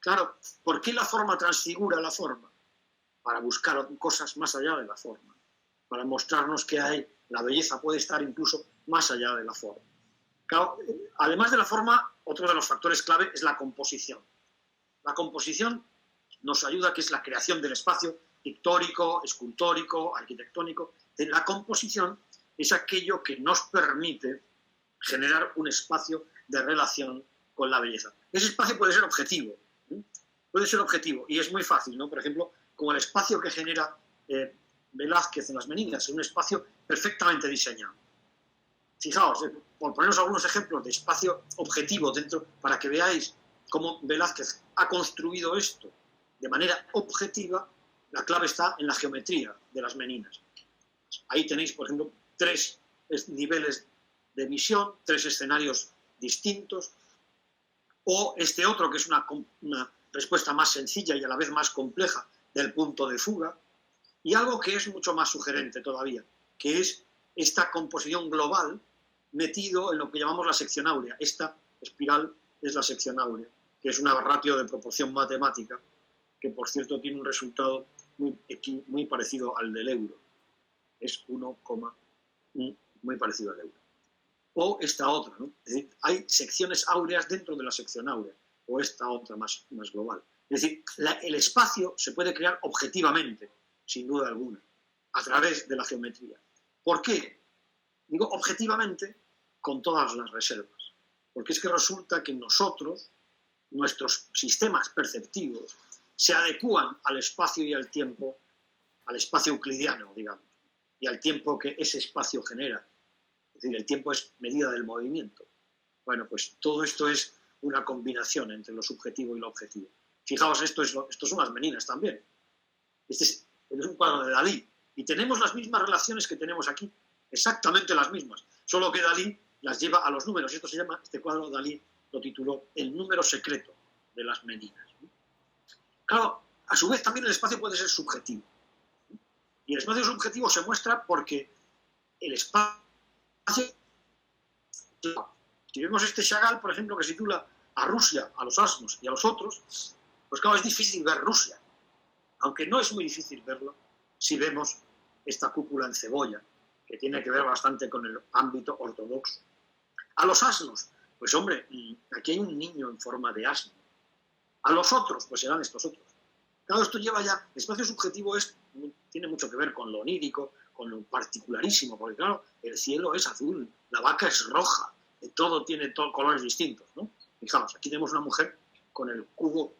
Claro, ¿por qué la forma transfigura la forma? Para buscar cosas más allá de la forma, para mostrarnos que la belleza puede estar incluso más allá de la forma. Claro, además de la forma, otro de los factores clave es la composición. La composición nos ayuda, que es la creación del espacio pictórico, escultórico, arquitectónico. La composición es aquello que nos permite generar un espacio de relación con la belleza. Ese espacio puede ser objetivo, y es muy fácil, ¿no? Por ejemplo, como el espacio que genera Velázquez en las Meninas, es un espacio perfectamente diseñado. Fijaos, por poneros algunos ejemplos de espacio objetivo dentro, para que veáis cómo Velázquez ha construido esto de manera objetiva, la clave está en la geometría de las Meninas. Ahí tenéis, por ejemplo, 3 niveles de visión, 3 escenarios distintos, o este otro que es una respuesta más sencilla y a la vez más compleja del punto de fuga, y algo que es mucho más sugerente todavía, que es esta composición global metido en lo que llamamos la sección áurea. Esta espiral es la sección áurea, que es una ratio de proporción matemática, que por cierto tiene un resultado muy parecido al del euro. Es 1,1, muy parecido al euro. O esta otra, ¿no? Es decir, hay secciones áureas dentro de la sección áurea, o esta otra más global. Es decir, el espacio se puede crear objetivamente, sin duda alguna, a través de la geometría. ¿Por qué? Digo objetivamente, con todas las reservas. Porque es que resulta que nosotros, nuestros sistemas perceptivos, se adecúan al espacio y al tiempo, al espacio euclidiano, digamos, y al tiempo que ese espacio genera. Es decir, el tiempo es medida del movimiento. Bueno, pues todo esto es una combinación entre lo subjetivo y lo objetivo. Fijaos, esto son las Meninas también. Este es un cuadro de Dalí. Y tenemos las mismas relaciones que tenemos aquí, exactamente las mismas. Solo que Dalí las lleva a los números. Este cuadro Dalí lo tituló El número secreto de las medidas. Claro, a su vez también el espacio puede ser subjetivo. Y el espacio subjetivo se muestra porque el espacio... Si vemos este Chagall, por ejemplo, que se titula A Rusia, a los asnos y a los otros, pues claro, es difícil ver Rusia. Aunque no es muy difícil verlo si vemos esta cúpula en cebolla, que tiene que ver bastante con el ámbito ortodoxo. A los asnos, pues hombre, aquí hay un niño en forma de asno. A los otros, pues serán estos otros. Claro, esto lleva ya, el espacio subjetivo tiene mucho que ver con lo onírico, con lo particularísimo, porque claro, el cielo es azul, la vaca es roja, todo tiene colores distintos, ¿no? Fijaos, aquí tenemos una mujer con el cubo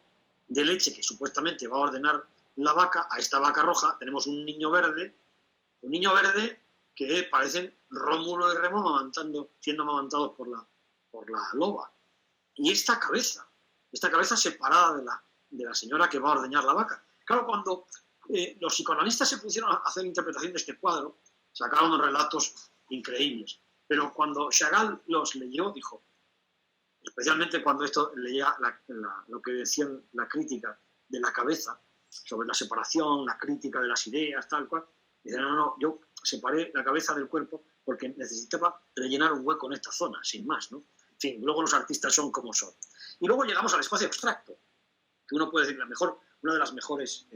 de leche que supuestamente va a ordenar la vaca, a esta vaca roja tenemos un niño verde que parecen Rómulo y Remo siendo amamantados por la loba. Y esta cabeza separada de la señora que va a ordeñar la vaca. Claro, cuando los psicoanalistas se pusieron a hacer interpretación de este cuadro, sacaron unos relatos increíbles. Pero cuando Chagall los leyó, dijo, especialmente cuando esto leía lo que decía la crítica de la cabeza, sobre la separación, la crítica de las ideas, tal cual, dice, no, yo separé la cabeza del cuerpo porque necesitaba rellenar un hueco en esta zona, sin más, ¿no? En fin, luego los artistas son como son. Y luego llegamos al espacio abstracto, que uno puede decir, una de las mejores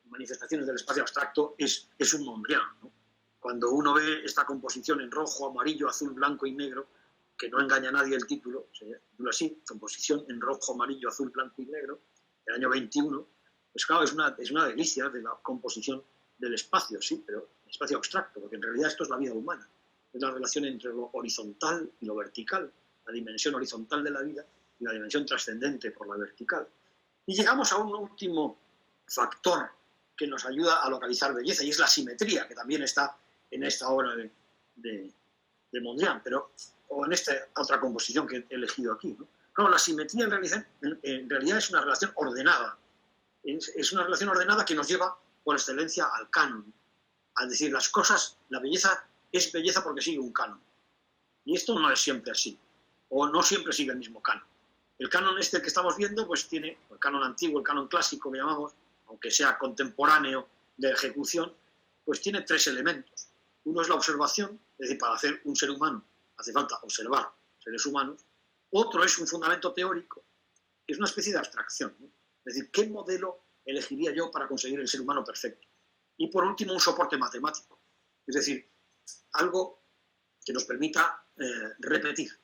manifestaciones del espacio abstracto es un Mondrian, ¿no? Cuando uno ve esta composición en rojo, amarillo, azul, blanco y negro, que no engaña a nadie el título, se titula así, composición en rojo, amarillo, azul, blanco y negro, del año 21, pues claro, es una delicia de la composición del espacio, sí, pero espacio abstracto, porque en realidad esto es la vida humana, es la relación entre lo horizontal y lo vertical, la dimensión horizontal de la vida y la dimensión trascendente por la vertical. Y llegamos a un último factor que nos ayuda a localizar belleza, y es la simetría, que también está en esta obra de Mondrian, o en esta otra composición que he elegido aquí, ¿no? Claro, la simetría en realidad es una relación ordenada. Es una relación ordenada que nos lleva por excelencia al canon. Al decir las cosas, la belleza es belleza porque sigue un canon. Y esto no es siempre así. O no siempre sigue el mismo canon. El canon que estamos viendo, pues tiene el canon antiguo, el canon clásico que llamamos, aunque sea contemporáneo de ejecución, pues tiene 3 elementos. Uno es la observación, es decir, para hacer un ser humano hace falta observar seres humanos. Otro es un fundamento teórico, que es una especie de abstracción, ¿no? Es decir, ¿qué modelo elegiría yo para conseguir el ser humano perfecto? Y por último, un soporte matemático. Es decir, algo que nos permita repetir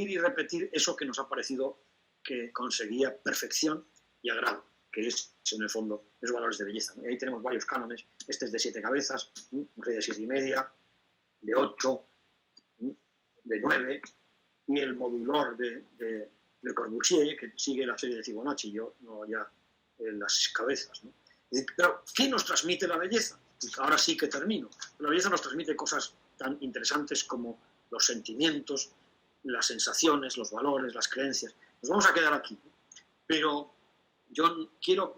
y repetir eso que nos ha parecido que conseguía perfección y agrado, que es, en el fondo, los valores de belleza, ¿no? Y ahí tenemos varios cánones. Este es de 7 cabezas, un rey de 7,5, de 8, de 9, y el modulor de Corbusier, que sigue la serie de Fibonacci, yo no ya las cabezas, ¿no? Pero, ¿qué nos transmite la belleza? Ahora sí que termino. La belleza nos transmite cosas tan interesantes como los sentimientos, las sensaciones, los valores, las creencias. Nos vamos a quedar aquí. Pero yo quiero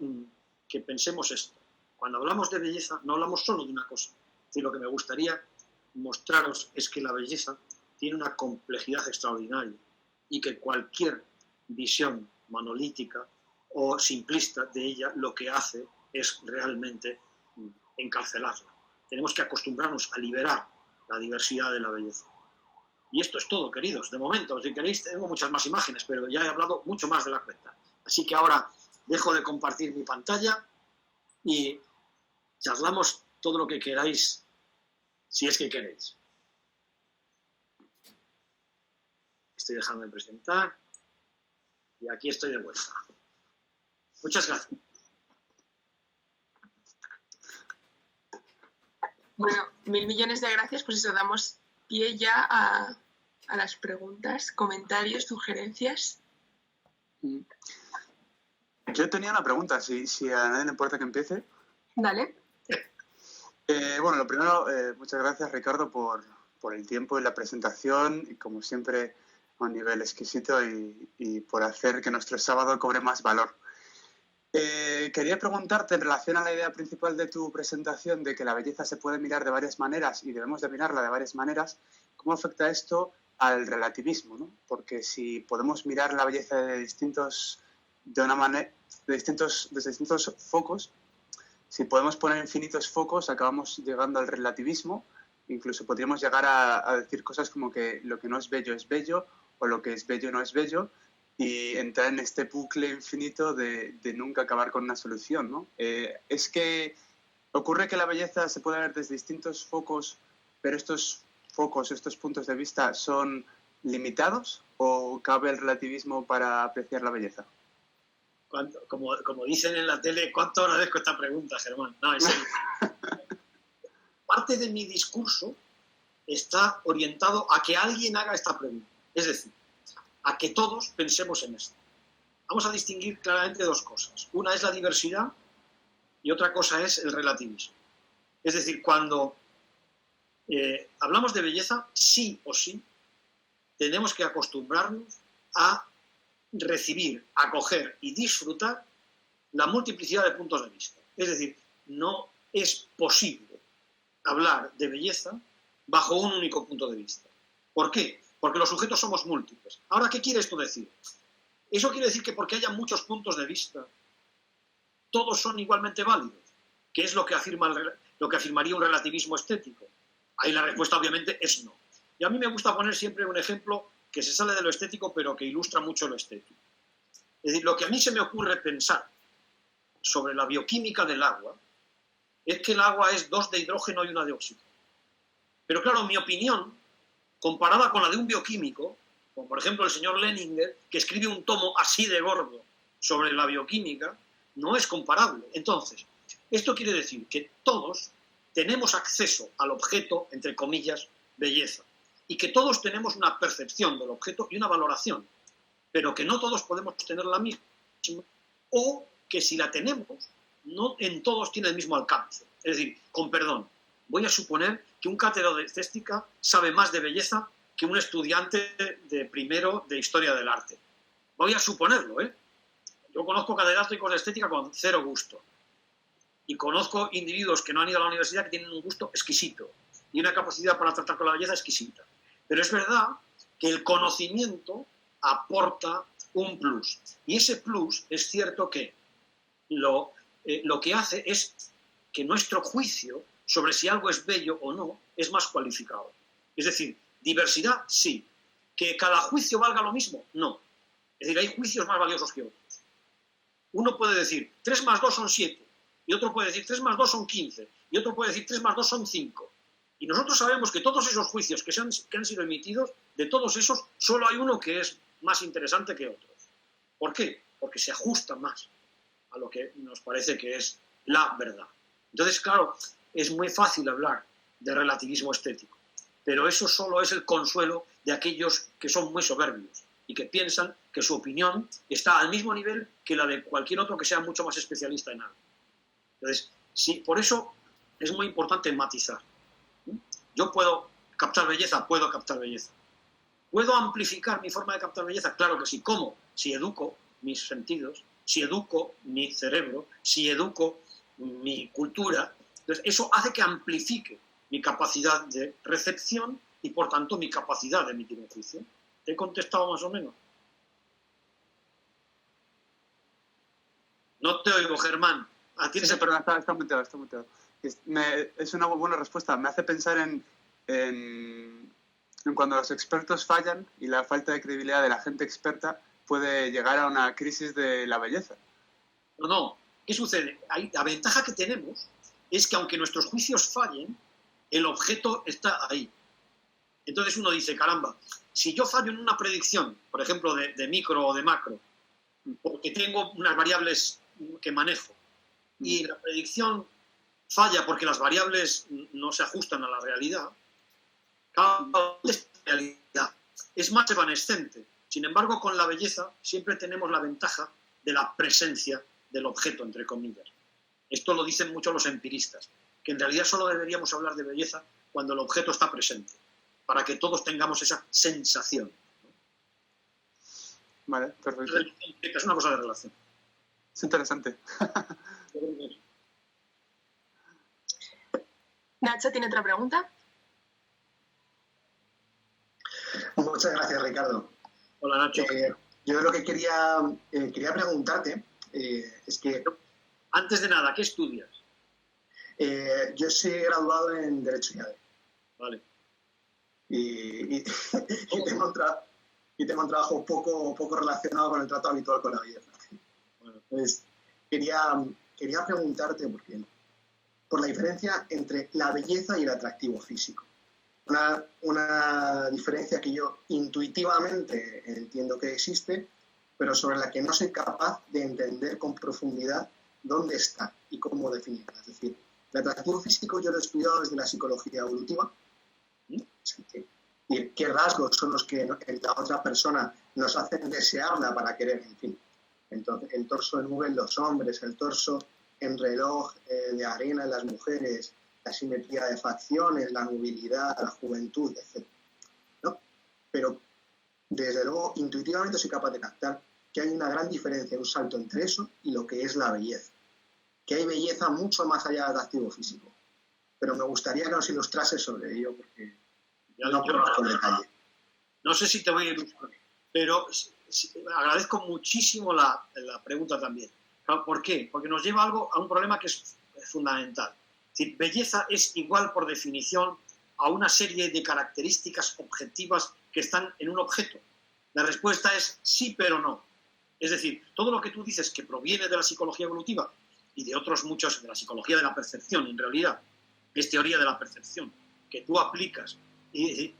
que pensemos esto. Cuando hablamos de belleza, no hablamos solo de una cosa. Es decir, lo que me gustaría mostraros es que la belleza tiene una complejidad extraordinaria y que cualquier visión monolítica o simplista de ella lo que hace es realmente encarcelarla. Tenemos que acostumbrarnos a liberar la diversidad de la belleza. Y esto es todo, queridos. De momento, si queréis, tengo muchas más imágenes, pero ya he hablado mucho más de la cuenta. Así que ahora dejo de compartir mi pantalla y charlamos todo lo que queráis, si es que queréis. Estoy dejando de presentar y aquí estoy de vuelta. Muchas gracias. Bueno, 1000 millones de gracias, pues eso, damos pie ya a las preguntas, comentarios, sugerencias. Yo tenía una pregunta, si a nadie le importa que empiece. Dale. Bueno, lo primero, muchas gracias, Ricardo, por el tiempo y la presentación, y como siempre a un nivel exquisito, y por hacer que nuestro sábado cobre más valor. Quería preguntarte, en relación a la idea principal de tu presentación, de que la belleza se puede mirar de varias maneras y debemos de mirarla de varias maneras, ¿cómo afecta esto al relativismo, ¿no? Porque si podemos mirar la belleza desde distintos focos, si podemos poner infinitos focos, acabamos llegando al relativismo. Incluso podríamos llegar a decir cosas como que lo que no es bello, o lo que es bello no es bello, y entrar en este bucle infinito de nunca acabar con una solución, ¿no? Es que ocurre que la belleza se puede ver desde distintos focos, pero estos focos, estos puntos de vista son limitados, ¿o cabe el relativismo para apreciar la belleza? Como dicen en la tele, ¿cuánto agradezco esta pregunta, Germán? No, en serio. Parte de mi discurso está orientado a que alguien haga esta pregunta. Es decir, a que todos pensemos en esto. Vamos a distinguir claramente dos cosas. Una es la diversidad y otra cosa es el relativismo. Es decir, cuando hablamos de belleza, sí o sí, tenemos que acostumbrarnos a recibir, acoger y disfrutar la multiplicidad de puntos de vista. Es decir, no es posible hablar de belleza bajo un único punto de vista. ¿Por qué? Porque los sujetos somos múltiples. Ahora, ¿qué quiere esto decir? Eso quiere decir que porque haya muchos puntos de vista, todos son igualmente válidos, que es lo que afirmaría un relativismo estético. Ahí la respuesta obviamente es no. Y a mí me gusta poner siempre un ejemplo que se sale de lo estético, pero que ilustra mucho lo estético. Es decir, lo que a mí se me ocurre pensar sobre la bioquímica del agua es que el agua es 2 de hidrógeno y 1 de oxígeno. Pero claro, mi opinión, comparada con la de un bioquímico, como por ejemplo el señor Leninger, que escribe un tomo así de gordo sobre la bioquímica, no es comparable. Entonces, esto quiere decir que todos tenemos acceso al objeto, entre comillas, belleza, y que todos tenemos una percepción del objeto y una valoración, pero que no todos podemos tener la misma, o que si la tenemos, no en todos tiene el mismo alcance. Es decir, con perdón, voy a suponer que un catedrático de estética sabe más de belleza que un estudiante de primero de historia del arte. Voy a suponerlo, ¿eh? Yo conozco catedráticos de estética con 0 gusto. Y conozco individuos que no han ido a la universidad que tienen un gusto exquisito y una capacidad para tratar con la belleza exquisita. Pero es verdad que el conocimiento aporta un plus. Y ese plus es cierto que lo que hace es que nuestro juicio sobre si algo es bello o no es más cualificado. Es decir, diversidad, sí. ¿Que cada juicio valga lo mismo? No. Es decir, hay juicios más valiosos que otros. Uno puede decir 3 más 2 son 7, y otro puede decir 3 más 2 son 15, y otro puede decir 3 más 2 son 5. Y nosotros sabemos que todos esos juicios que han sido emitidos, de todos esos, solo hay uno que es más interesante que otros. ¿Por qué? Porque se ajusta más a lo que nos parece que es la verdad. Entonces, claro, es muy fácil hablar de relativismo estético, pero eso solo es el consuelo de aquellos que son muy soberbios y que piensan que su opinión está al mismo nivel que la de cualquier otro que sea mucho más especialista en algo. Entonces, sí, por eso es muy importante matizar. Yo puedo captar belleza, puedo captar belleza. ¿Puedo amplificar mi forma de captar belleza? Claro que sí. ¿Cómo? Si educo mis sentidos, si educo mi cerebro, si educo mi cultura. Entonces, eso hace que amplifique mi capacidad de recepción y, por tanto, mi capacidad de emitir un juicio. ¿Te he contestado más o menos? No te oigo, Germán. Sí, pero está muy claro, está muy claro. Es una buena respuesta. Me hace pensar en cuando los expertos fallan y la falta de credibilidad de la gente experta puede llegar a una crisis de la belleza. No. ¿Qué sucede? La ventaja que tenemos es que aunque nuestros juicios fallen, el objeto está ahí. Entonces uno dice, caramba, si yo fallo en una predicción, por ejemplo, de micro o de macro, porque tengo unas variables que manejo, y la predicción falla porque las variables no se ajustan a la realidad, cada realidad es más evanescente. Sin embargo, con la belleza siempre tenemos la ventaja de la presencia del objeto, entre comillas. Esto lo dicen mucho los empiristas, que en realidad solo deberíamos hablar de belleza cuando el objeto está presente, para que todos tengamos esa sensación. Vale, perfecto. Es una cosa de relación. Es interesante. Nacho tiene otra pregunta. Muchas gracias, Ricardo. Hola, Nacho. Yo lo que quería preguntarte es que... Antes de nada, ¿qué estudias? Yo soy graduado en Derecho y Derecho. Vale. Y tengo un trabajo poco relacionado con el trato habitual con la belleza. Bueno. Entonces, quería preguntarte por la diferencia entre la belleza y el atractivo físico. Una diferencia que yo intuitivamente entiendo que existe, pero sobre la que no soy capaz de entender con profundidad dónde está y cómo definirla. Es decir, el atractivo físico yo lo he estudiado desde la psicología evolutiva. Y qué rasgos son los que en la otra persona nos hacen desearla para querer, en fin. Entonces, el torso en V en los hombres, el torso en reloj de arena en las mujeres, la simetría de facciones, la nubilidad, la juventud, etc. ¿No? Pero, desde luego, intuitivamente soy capaz de captar que hay una gran diferencia, un salto entre eso y lo que es la belleza. Que hay belleza mucho más allá del atractivo físico. Pero me gustaría que nos ilustrase sobre ello, porque no conozco el detalle. No sé si te voy a ilustrar, pero agradezco muchísimo la pregunta también. ¿Por qué? Porque nos lleva a un problema que es fundamental. Es decir, belleza es igual por definición a una serie de características objetivas que están en un objeto. La respuesta es sí, pero no. Es decir, todo lo que tú dices que proviene de la psicología evolutiva y de otros muchos, de la psicología de la percepción, en realidad, es teoría de la percepción, que tú aplicas y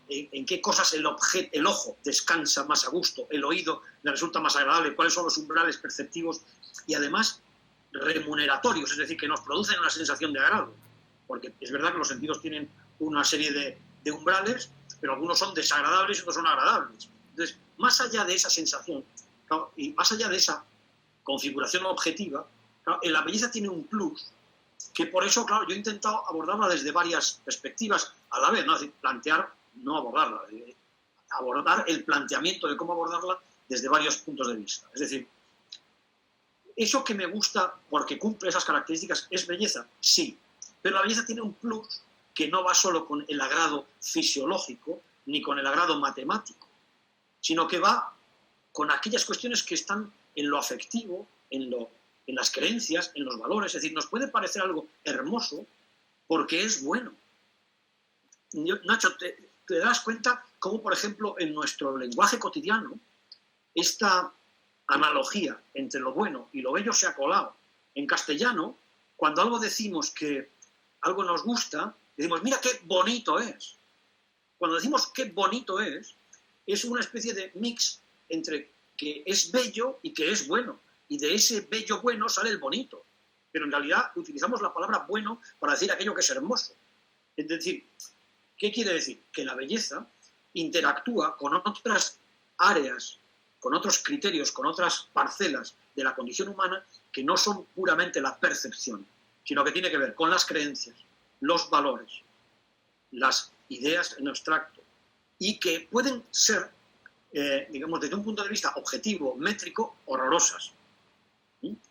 en qué cosas el ojo descansa más a gusto, el oído le resulta más agradable, cuáles son los umbrales perceptivos y además remuneratorios, es decir, que nos producen una sensación de agrado. Porque es verdad que los sentidos tienen una serie de umbrales, pero algunos son desagradables y otros son agradables. Entonces, más allá de esa sensación, claro, y más allá de esa configuración objetiva, claro, la belleza tiene un plus, que por eso, claro, yo he intentado abordarla desde varias perspectivas a la vez, ¿no? Es decir, no abordarla, abordar el planteamiento de cómo abordarla desde varios puntos de vista. Es decir, eso que me gusta porque cumple esas características es belleza, sí, pero la belleza tiene un plus que no va solo con el agrado fisiológico ni con el agrado matemático, sino que va con aquellas cuestiones que están en lo afectivo, en las creencias, en los valores. Es decir, nos puede parecer algo hermoso porque es bueno. Nacho, te das cuenta cómo, por ejemplo, en nuestro lenguaje cotidiano, esta analogía entre lo bueno y lo bello se ha colado. En castellano, cuando algo decimos que algo nos gusta, decimos, mira qué bonito es. Cuando decimos qué bonito es una especie de mix entre que es bello y que es bueno. Y de ese bello bueno sale el bonito. Pero en realidad utilizamos la palabra bueno para decir aquello que es hermoso. Es decir, ¿qué quiere decir? Que la belleza interactúa con otras áreas, con otros criterios, con otras parcelas de la condición humana que no son puramente la percepción, sino que tiene que ver con las creencias, los valores, las ideas en abstracto, y que pueden ser, digamos, desde un punto de vista objetivo, métrico, horrorosas.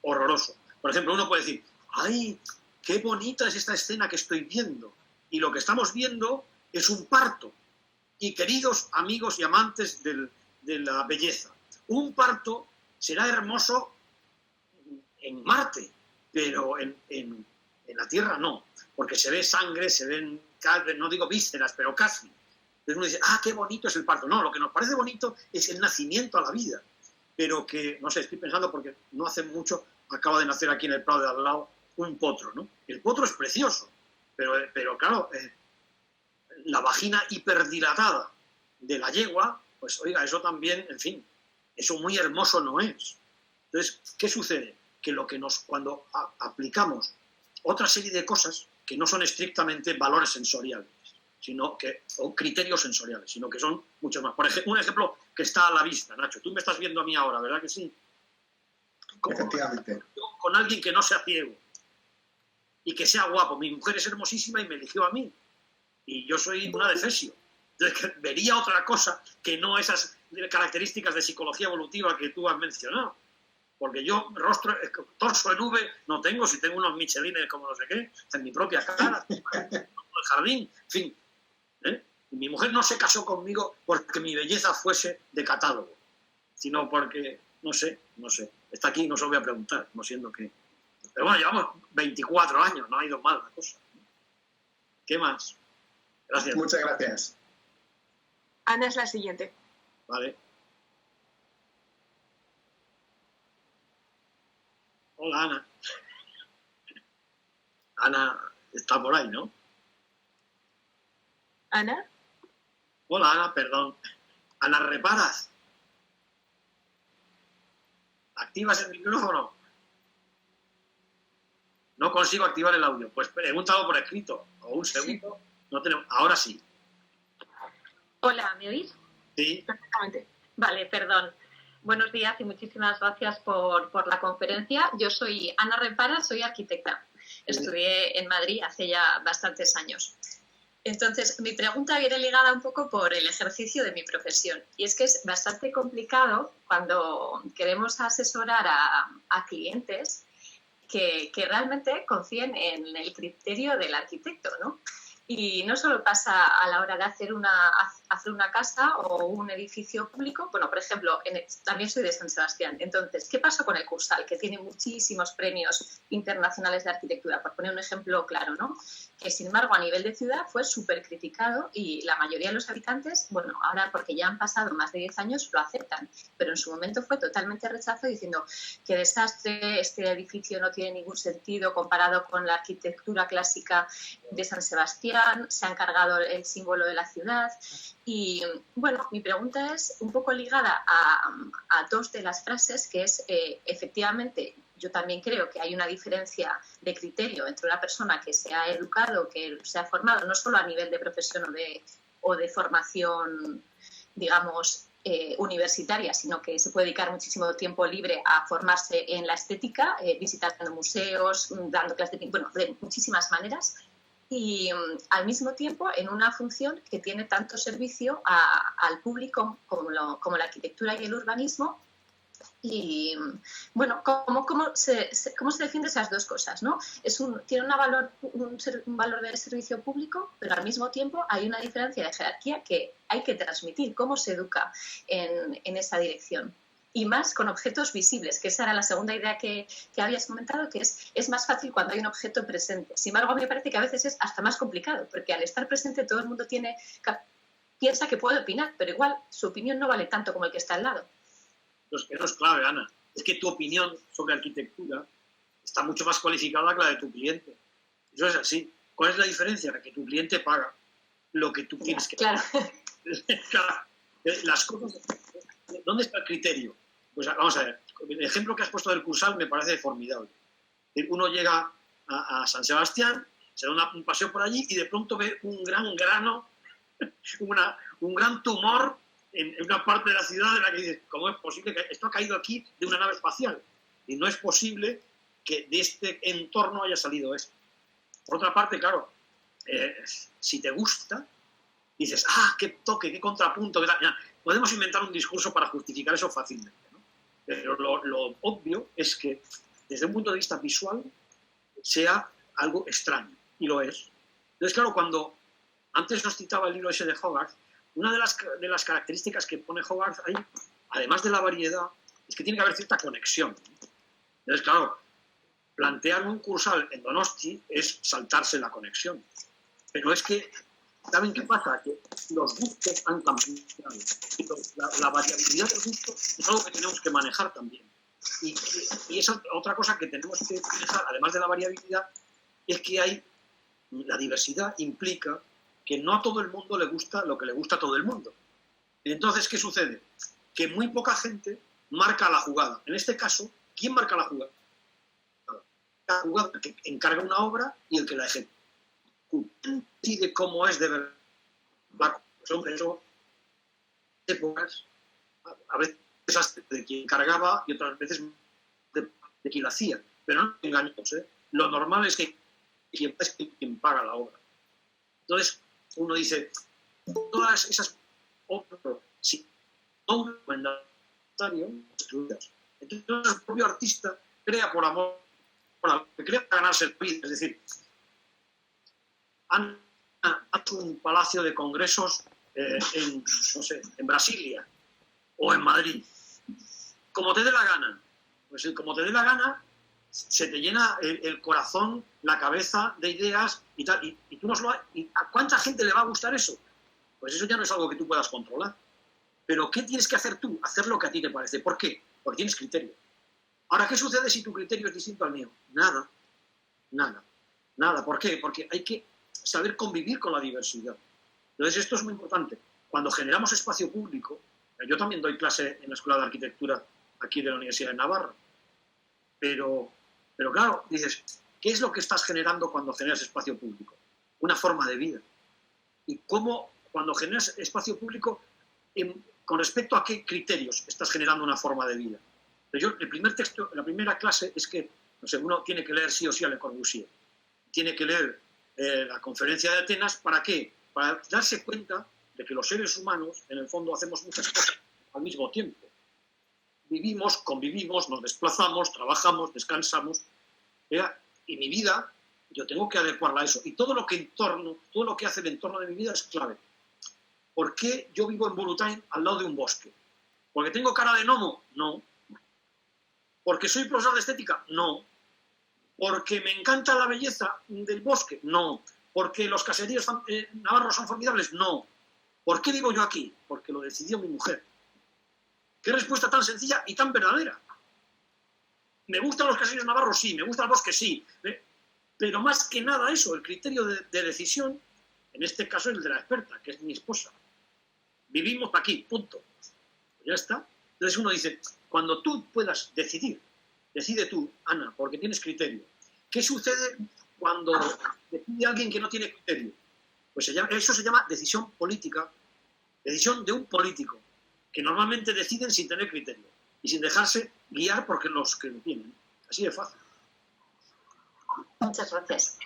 Horroroso. Por ejemplo, uno puede decir, ¡ay, qué bonita es esta escena que estoy viendo! Y lo que estamos viendo es un parto. Y queridos amigos y amantes de la belleza, un parto será hermoso en Marte, pero en la Tierra no, porque se ve sangre, se ven, no digo vísceras, pero casi. Entonces uno dice, ¡ah, qué bonito es el parto! No, lo que nos parece bonito es el nacimiento a la vida. Pero que, no sé, estoy pensando porque no hace mucho acaba de nacer aquí en el Prado de al lado un potro, ¿no? El potro es precioso, pero claro, la vagina hiperdilatada de la yegua, pues oiga, eso también, en fin, eso muy hermoso no es. Entonces, ¿qué sucede? Que cuando aplicamos otra serie de cosas que no son estrictamente valores sensoriales, o criterios sensoriales, sino que son mucho más. Por ejemplo, un ejemplo que está a la vista, Nacho. Tú me estás viendo a mí ahora, ¿verdad que sí? Efectivamente. Con alguien que no sea ciego y que sea guapo. Mi mujer es hermosísima y me eligió a mí. Y yo soy una defesio. Entonces, vería otra cosa que no esas características de psicología evolutiva que tú has mencionado. Porque yo torso en V no tengo, si tengo unos michelines como no sé qué, en mi propia cara, en el jardín, en fin. Y mi mujer no se casó conmigo porque mi belleza fuese de catálogo, sino porque, no sé, está aquí, no se lo voy a preguntar, no siendo que... Pero bueno, llevamos 24 años, no ha ido mal la cosa. ¿Qué más? Gracias. Muchas gracias. Ana es la siguiente. Vale. Hola, Ana. Ana está por ahí, ¿no? ¿Ana? Hola, Ana, perdón. Ana, ¿reparas? ¿Activas el micrófono? No consigo activar el audio. Pues pregúntalo por escrito. O un segundo. No tenemos... Ahora sí. Hola, ¿me oís? Sí. Perfectamente. Vale, perdón. Buenos días y muchísimas gracias por la conferencia. Yo soy Ana Repara, soy arquitecta. Estudié en Madrid hace ya bastantes años. Entonces, mi pregunta viene ligada un poco por el ejercicio de mi profesión. Y es que es bastante complicado cuando queremos asesorar a clientes que realmente confíen en el criterio del arquitecto, ¿no? Y no solo pasa a la hora de hacer una casa o un edificio público. Bueno, por ejemplo, también soy de San Sebastián. Entonces, ¿qué pasó con el Cursal, que tiene muchísimos premios internacionales de arquitectura? Por poner un ejemplo claro, ¿no? Que, sin embargo, a nivel de ciudad fue súper criticado y la mayoría de los habitantes, bueno, ahora porque ya han pasado más de 10 años, lo aceptan. Pero en su momento fue totalmente rechazo, diciendo qué desastre, este edificio no tiene ningún sentido comparado con la arquitectura clásica de San Sebastián, se han cargado el símbolo de la ciudad. Y bueno, mi pregunta es un poco ligada a dos de las frases, que es efectivamente, yo también creo que hay una diferencia de criterio entre una persona que se ha educado, que se ha formado, no solo a nivel de profesión o de formación, digamos, universitaria, sino que se puede dedicar muchísimo tiempo libre a formarse en la estética, visitando museos, dando clases de muchísimas maneras. Y al mismo tiempo en una función que tiene tanto servicio al público como la arquitectura y el urbanismo. Y bueno, ¿cómo se defiende esas dos cosas, ¿no? Tiene un valor de servicio público, pero al mismo tiempo hay una diferencia de jerarquía que hay que transmitir. ¿Cómo se educa en esa dirección? Y más con objetos visibles, que esa era la segunda idea que habías comentado, que es más fácil cuando hay un objeto presente. Sin embargo, a mí me parece que a veces es hasta más complicado, porque al estar presente todo el mundo piensa que puede opinar, pero igual su opinión no vale tanto como el que está al lado. Pues eso es clave, Ana. Es que tu opinión sobre arquitectura está mucho más cualificada que la de tu cliente. Eso es así. ¿Cuál es la diferencia? Que tu cliente paga lo que tú tienes que pagar. Claro. Las cosas... ¿Dónde está el criterio? Pues vamos a ver, el ejemplo que has puesto del Cursal me parece formidable. Uno llega a San Sebastián, se da un paseo por allí y de pronto ve un gran grano, un gran tumor en una parte de la ciudad en la que dices, ¿cómo es posible que esto ha caído aquí de una nave espacial? Y no es posible que de este entorno haya salido esto. Por otra parte, claro, si te gusta, dices, qué toque, qué contrapunto, qué tal. Ya, podemos inventar un discurso para justificar eso fácilmente, ¿no? Pero lo obvio es que desde un punto de vista visual sea algo extraño, y lo es. Entonces, claro, cuando antes nos citaba el libro ese de Hogarth, una de las características que pone Hogarth ahí, además de la variedad, es que tiene que haber cierta conexión. Entonces, claro, plantear un Cursal en Donosti es saltarse la conexión. Pero es que, ¿saben qué pasa? Que los gustos han cambiado. La variabilidad del gusto es algo que tenemos que manejar también. Y esa otra cosa que tenemos que manejar, además de la variabilidad, es que la diversidad implica que no a todo el mundo le gusta lo que le gusta a todo el mundo. Entonces, ¿qué sucede? Que muy poca gente marca la jugada. En este caso, ¿quién marca la jugada? La jugada que encarga una obra y el que la ejecuta. Decide cómo es de verdad. Eso, épocas, a veces de quien cargaba y otras veces de quien la hacía. Pero no engañemos, ¿eh? Lo normal es que quien paga la obra. Entonces, uno dice, todas esas obras, si no un comentario, entonces el propio artista crea por amor, crea para ganarse el vida. Es decir, haz un palacio de congresos en, no sé, en Brasilia o en Madrid. Como te dé la gana. Pues como te dé la gana, se te llena el corazón, la cabeza de ideas y tal. Y tú ¿y a cuánta gente le va a gustar eso? Pues eso ya no es algo que tú puedas controlar. Pero ¿qué tienes que hacer tú? Hacer lo que a ti te parece. ¿Por qué? Porque tienes criterio. Ahora, ¿qué sucede si tu criterio es distinto al mío? Nada. Nada. Nada. ¿Por qué? Porque hay que saber convivir con la diversidad. Entonces, esto es muy importante. Cuando generamos espacio público, yo también doy clase en la Escuela de Arquitectura aquí de la Universidad de Navarra, pero claro, dices, ¿qué es lo que estás generando cuando generas espacio público? Una forma de vida. ¿Y cómo, cuando generas espacio público, con respecto a qué criterios estás generando una forma de vida? Pero el primer texto, la primera clase es que, no sé, uno tiene que leer sí o sí a Le Corbusier. Tiene que leer la Conferencia de Atenas. ¿Para qué? Para darse cuenta de que los seres humanos, en el fondo, hacemos muchas cosas al mismo tiempo. Vivimos, convivimos, nos desplazamos, trabajamos, descansamos. Y mi vida, yo tengo que adecuarla a eso. Y todo lo que hace el entorno de mi vida es clave. ¿Por qué yo vivo en Bulutain al lado de un bosque? ¿Porque tengo cara de gnomo? No. ¿Porque soy profesor de estética? No. ¿Porque me encanta la belleza del bosque? No. ¿Porque los caseríos navarros son formidables? No. ¿Por qué vivo yo aquí? Porque lo decidió mi mujer. Qué respuesta tan sencilla y tan verdadera. ¿Me gustan los caseríos navarros? Sí. ¿Me gusta el bosque? Sí. Pero más que nada eso, el criterio de decisión, en este caso el de la experta, que es mi esposa. Vivimos aquí, punto. Ya está. Entonces uno dice, cuando tú puedas decidir, decide tú, Ana, porque tienes criterio. ¿Qué sucede cuando decide alguien que no tiene criterio? Pues eso se llama decisión política, decisión de un político, que normalmente deciden sin tener criterio y sin dejarse guiar por los que lo tienen. Así de fácil. Muchas gracias.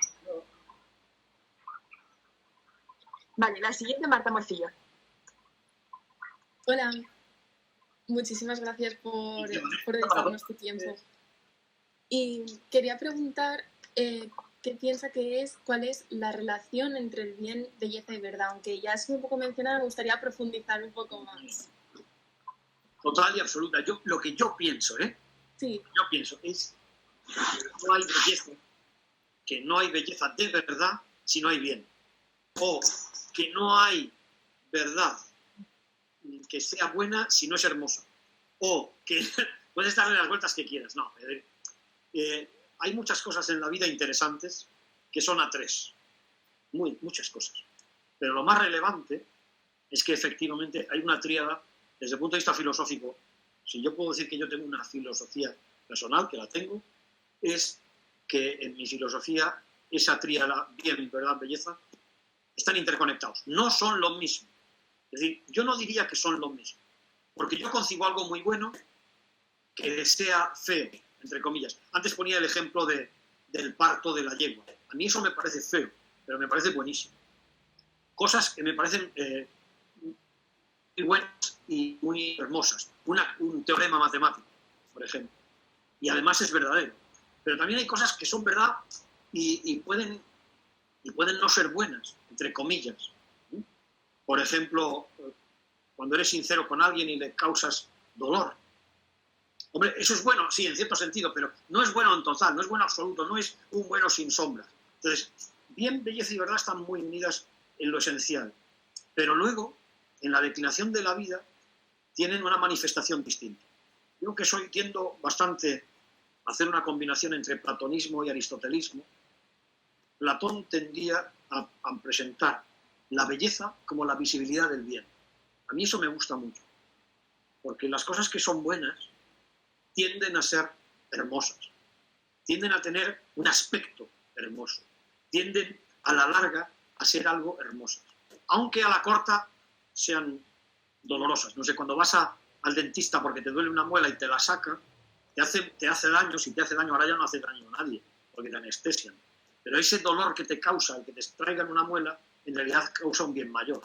Vale, la siguiente, Marta Morcillo. Hola, muchísimas gracias por dedicarnos tu tiempo. Y quería preguntar qué piensa cuál es la relación entre el bien, belleza y verdad. Aunque ya es un poco mencionada, me gustaría profundizar un poco más. Total y absoluta. Lo que yo pienso, Sí. Yo pienso es que no hay belleza de verdad si no hay bien. O que no hay verdad que sea buena si no es hermosa. O que puedes darle las vueltas que quieras. No, hay muchas cosas en la vida interesantes que son a tres. Muchas cosas. Pero lo más relevante es que efectivamente hay una tríada desde el punto de vista filosófico. Si yo puedo decir que yo tengo una filosofía personal, que la tengo, es que en mi filosofía esa tríada, bien, verdad, belleza, están interconectados. No son lo mismo. Es decir, yo no diría que son lo mismo. Porque yo concibo algo muy bueno que sea feo, entre comillas. Antes ponía el ejemplo del parto de la yegua. A mí eso me parece feo, pero me parece buenísimo. Cosas que me parecen muy buenas y muy hermosas. Un teorema matemático, por ejemplo. Y además es verdadero. Pero también hay cosas que son verdad y pueden no ser buenas, entre comillas. Por ejemplo, cuando eres sincero con alguien y le causas dolor. Hombre, eso es bueno, sí, en cierto sentido, pero no es bueno en total, no es bueno absoluto, no es un bueno sin sombras. Entonces, bien, belleza y verdad están muy unidas en lo esencial. Pero luego, en la declinación de la vida, tienen una manifestación distinta. Yo que tiendo bastante a hacer una combinación entre platonismo y aristotelismo. Platón tendía a presentar la belleza como la visibilidad del bien. A mí eso me gusta mucho, porque las cosas que son buenas tienden a ser hermosas, tienden a tener un aspecto hermoso, tienden a la larga a ser algo hermoso, aunque a la corta sean dolorosas. No sé, cuando vas al dentista porque te duele una muela y te la saca, te hace daño. Si te hace daño, ahora ya no hace daño a nadie, porque te anestesian. Pero ese dolor que te causa el que te extraigan una muela, en realidad causa un bien mayor.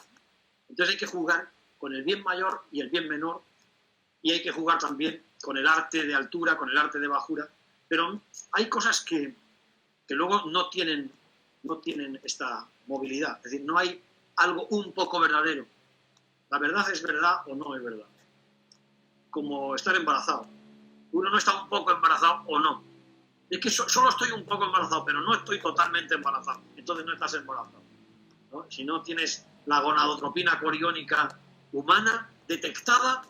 Entonces hay que jugar con el bien mayor y el bien menor, y hay que jugar también con el arte de altura, con el arte de bajura. Pero hay cosas que luego no tienen no tienen esta movilidad. Es decir, no hay algo un poco verdadero. La verdad es verdad o no es verdad. Como estar embarazado. Uno no está un poco embarazado o no. Es que solo estoy un poco embarazado, pero no estoy totalmente embarazado. Entonces no estás embarazado, ¿no? Si no tienes la gonadotropina coriónica humana detectada,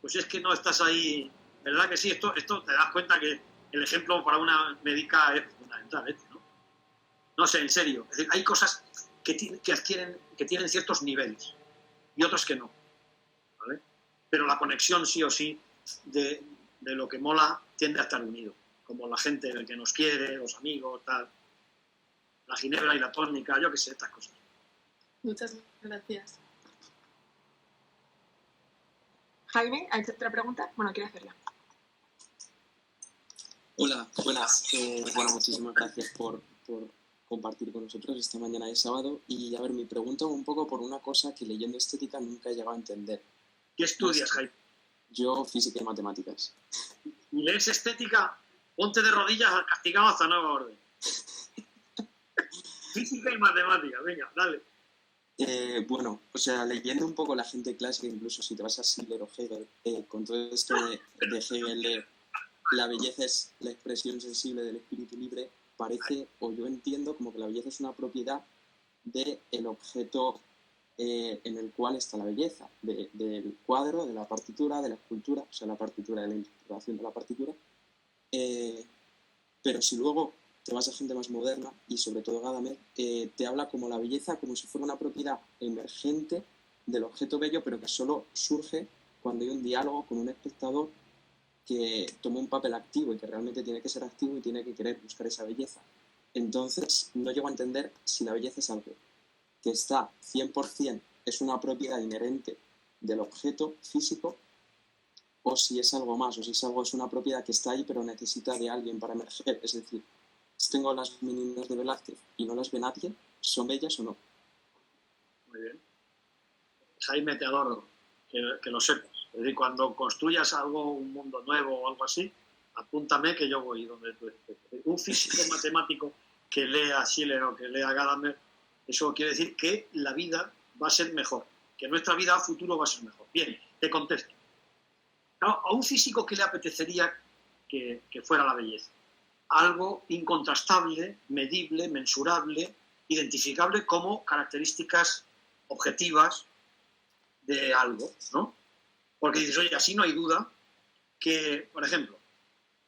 pues es que no estás ahí. ¿Verdad que sí? Esto te das cuenta que el ejemplo para una médica es fundamental, ¿no? No sé, en serio. Es decir, hay cosas que tienen ciertos niveles y otros que no, ¿vale? Pero la conexión sí o sí de lo que mola tiende a estar unido, como la gente que nos quiere, los amigos, tal, la ginebra y la tónica, yo qué sé, estas cosas. Muchas gracias. Jaime, ¿hay otra pregunta? Bueno, quiero hacerla. Hola, buenas. Bueno, muchísimas gracias por compartir con nosotros esta mañana de sábado. Y a ver, mi pregunta un poco por una cosa que leyendo estética nunca he llegado a entender. ¿Qué estudias, Jaime? Yo física y matemáticas. ¿Y lees estética? Ponte de rodillas castigado hasta nueva orden. Física y matemáticas, venga, dale. Bueno, o sea, leyendo un poco la gente clásica, incluso si te vas a Schiller o Hegel, con todo esto de Hegel, la belleza es la expresión sensible del espíritu libre, parece, o yo entiendo, como que la belleza es una propiedad del objeto en el cual está la belleza, del cuadro, de la partitura, de la escultura, o sea, la partitura, de la interpretación de la partitura. Pero si luego te vas a gente más moderna, y sobre todo Gadamer, te habla como la belleza, como si fuera una propiedad emergente del objeto bello, pero que solo surge cuando hay un diálogo con un espectador que toma un papel activo y que realmente tiene que ser activo y tiene que querer buscar esa belleza. Entonces, no llego a entender si la belleza es algo que está 100%, es una propiedad inherente del objeto físico, o si es algo más, o si es una propiedad que está ahí pero necesita de alguien para emerger. Es decir, si tengo las meninas de Velázquez y no las ve nadie, ¿son bellas o no? Muy bien. Jaime, te adoro, que lo sepas. Es decir, cuando construyas algo, un mundo nuevo o algo así, apúntame que yo voy donde tú estés. Un físico matemático que lea Schiller o que lea Gadamer, eso quiere decir que la vida va a ser mejor, que nuestra vida a futuro va a ser mejor. Bien, te contesto. A un físico, ¿qué le apetecería que fuera la belleza? Algo incontrastable, medible, mensurable, identificable como características objetivas de algo, ¿no? Porque dices, oye, así no hay duda que, por ejemplo,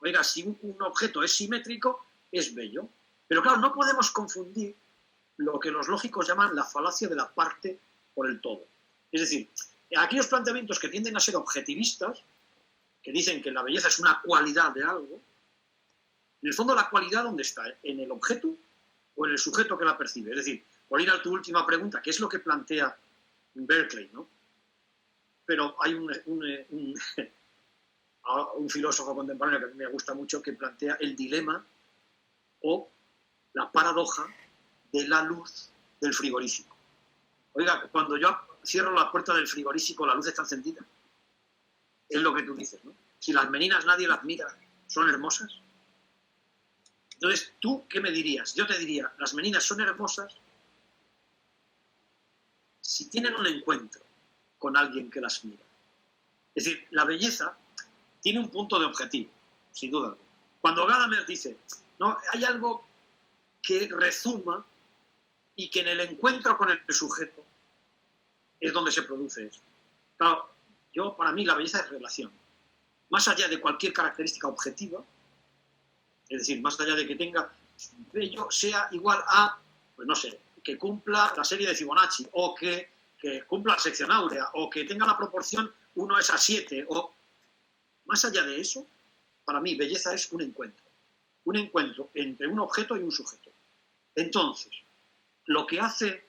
oiga, si un objeto es simétrico, es bello. Pero claro, no podemos confundir lo que los lógicos llaman la falacia de la parte por el todo. Es decir, aquellos planteamientos que tienden a ser objetivistas, que dicen que la belleza es una cualidad de algo, en el fondo la cualidad, ¿dónde está? ¿En el objeto o en el sujeto que la percibe? Es decir, por ir a tu última pregunta, ¿qué es lo que plantea Berkeley, ¿no? Pero hay un filósofo contemporáneo que a mí me gusta mucho que plantea el dilema o la paradoja de la luz del frigorífico. Oiga, cuando yo cierro la puerta del frigorífico, la luz está encendida. Es lo que tú dices, ¿no? Si las meninas nadie las mira, ¿son hermosas? Entonces, ¿tú qué me dirías? Yo te diría, las meninas son hermosas si tienen un encuentro con alguien que las mira. Es decir, la belleza tiene un punto de objetivo, sin duda. Cuando Gadamer dice, no, hay algo que rezuma y que en el encuentro con el sujeto es donde se produce eso. Claro, para mí la belleza es relación. Más allá de cualquier característica objetiva, es decir, más allá de que tenga bello, sea igual a, pues no sé, que cumpla la serie de Fibonacci, o que cumpla la sección áurea, o que tenga la proporción 1:7, o más allá de eso, para mí belleza es un encuentro entre un objeto y un sujeto. Entonces, lo que hace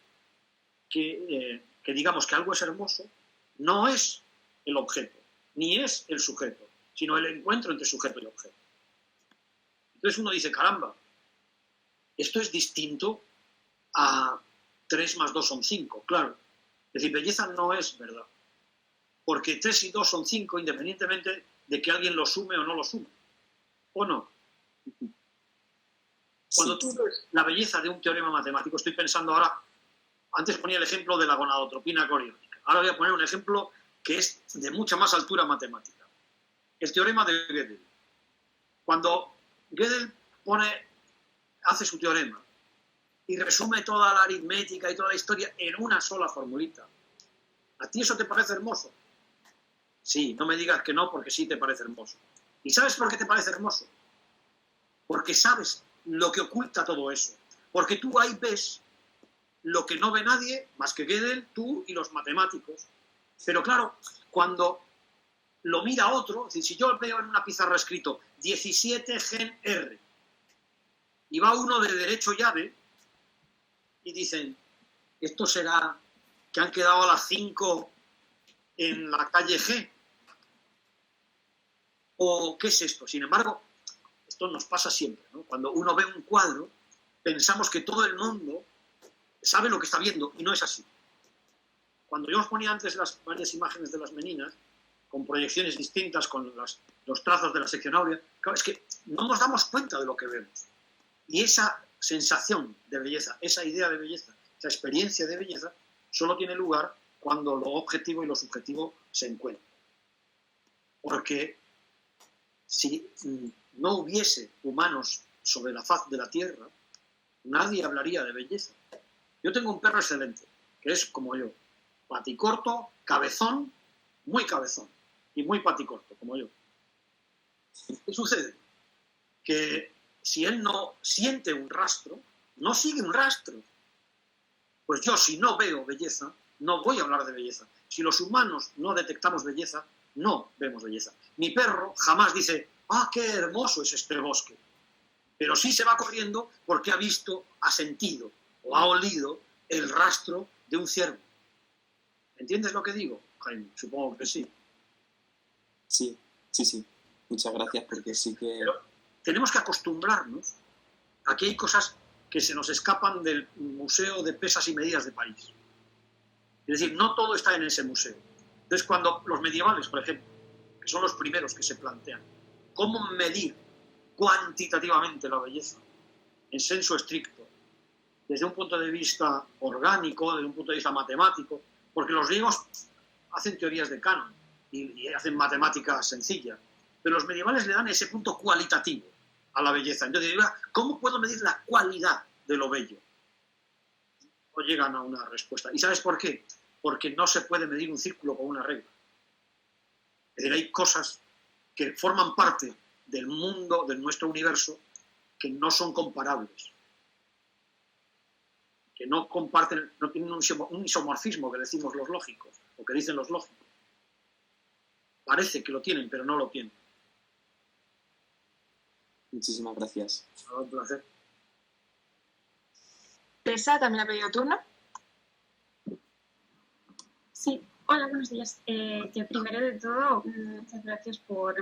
que digamos que algo es hermoso no es el objeto, ni es el sujeto, sino el encuentro entre sujeto y objeto. Entonces uno dice, caramba, esto es distinto a 3 más 2 son 5, claro. Es decir, belleza no es verdad, porque 3 y 2 son 5 independientemente de que alguien lo sume o no lo sume, ¿o no? Cuando tú ves la belleza de un teorema matemático, estoy pensando ahora, antes ponía el ejemplo de la gonadotropina coriónica, ahora voy a poner un ejemplo que es de mucha más altura matemática. El teorema de Gödel. Cuando Gödel hace su teorema y resume toda la aritmética y toda la historia en una sola formulita, ¿a ti eso te parece hermoso? Sí, no me digas que no, porque sí te parece hermoso. ¿Y sabes por qué te parece hermoso? Porque sabes lo que oculta todo eso. Porque tú ahí ves lo que no ve nadie, más que Gödel, tú y los matemáticos. Pero claro, cuando lo mira otro, es decir, si yo veo en una pizarra escrito 17 gen R, y va uno de derecho llave, y dicen, esto será que han quedado a las 5 en la calle G, o qué es esto. Sin embargo, esto nos pasa siempre, ¿no? Cuando uno ve un cuadro, pensamos que todo el mundo sabe lo que está viendo, y no es así. Cuando yo os ponía antes las varias imágenes de las meninas, con proyecciones distintas, con los trazos de la sección áurea, claro, es que no nos damos cuenta de lo que vemos. Y esa sensación de belleza, esa idea de belleza, esa experiencia de belleza, solo tiene lugar cuando lo objetivo y lo subjetivo se encuentran. Porque si no hubiese humanos sobre la faz de la Tierra, nadie hablaría de belleza. Yo tengo un perro excelente, que es como yo, paticorto, cabezón, muy cabezón, y muy paticorto, como yo. ¿Qué sucede? Que si él no siente un rastro, no sigue un rastro. Pues yo, si no veo belleza, no voy a hablar de belleza. Si los humanos no detectamos belleza, no vemos belleza. Mi perro jamás dice, ¡ah, qué hermoso es este bosque! Pero sí se va corriendo porque ha visto, ha sentido o ha olido el rastro de un ciervo. ¿Entiendes lo que digo, Jaime? Supongo que sí. Sí. Muchas gracias, porque sí que... Pero tenemos que acostumbrarnos a que hay cosas que se nos escapan del Museo de Pesas y Medidas de París. Es decir, no todo está en ese museo. Entonces, cuando los medievales, por ejemplo, que son los primeros que se plantean cómo medir cuantitativamente la belleza, en senso estricto, desde un punto de vista orgánico, desde un punto de vista matemático, porque los griegos hacen teorías de canon y hacen matemática sencilla, pero los medievales le dan ese punto cualitativo a la belleza. Entonces, ¿cómo puedo medir la cualidad de lo bello? No llegan a una respuesta. ¿Y sabes por qué? Porque no se puede medir un círculo con una regla. Es decir, hay cosas que forman parte del mundo, de nuestro universo, que no son comparables, que no comparten, no tienen un isomorfismo que decimos los lógicos, o que dicen los lógicos. Parece que lo tienen, pero no lo tienen. Muchísimas gracias. Un placer. Tessa también ha pedido turno. Sí, hola, buenos días. Que primero de todo, muchas gracias por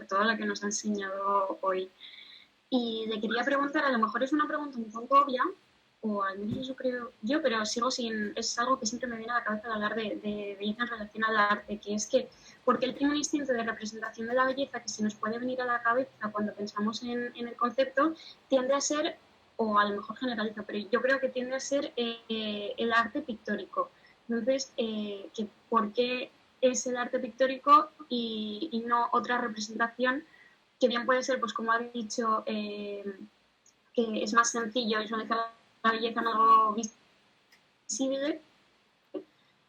todo lo que nos ha enseñado hoy. Y le quería preguntar, a lo mejor es una pregunta un poco obvia, o al menos eso creo yo, pero sigo sin... Es algo que siempre me viene a la cabeza al hablar de belleza en relación al arte, que es que, porque el primer instinto de representación de la belleza que se nos puede venir a la cabeza cuando pensamos en el concepto, tiende a ser, o a lo mejor generaliza, pero yo creo que tiende a ser el arte pictórico. Entonces, ¿por qué es el arte pictórico y no otra representación que bien puede ser, pues como ha dicho, que es más sencillo visualizar la belleza en algo visible,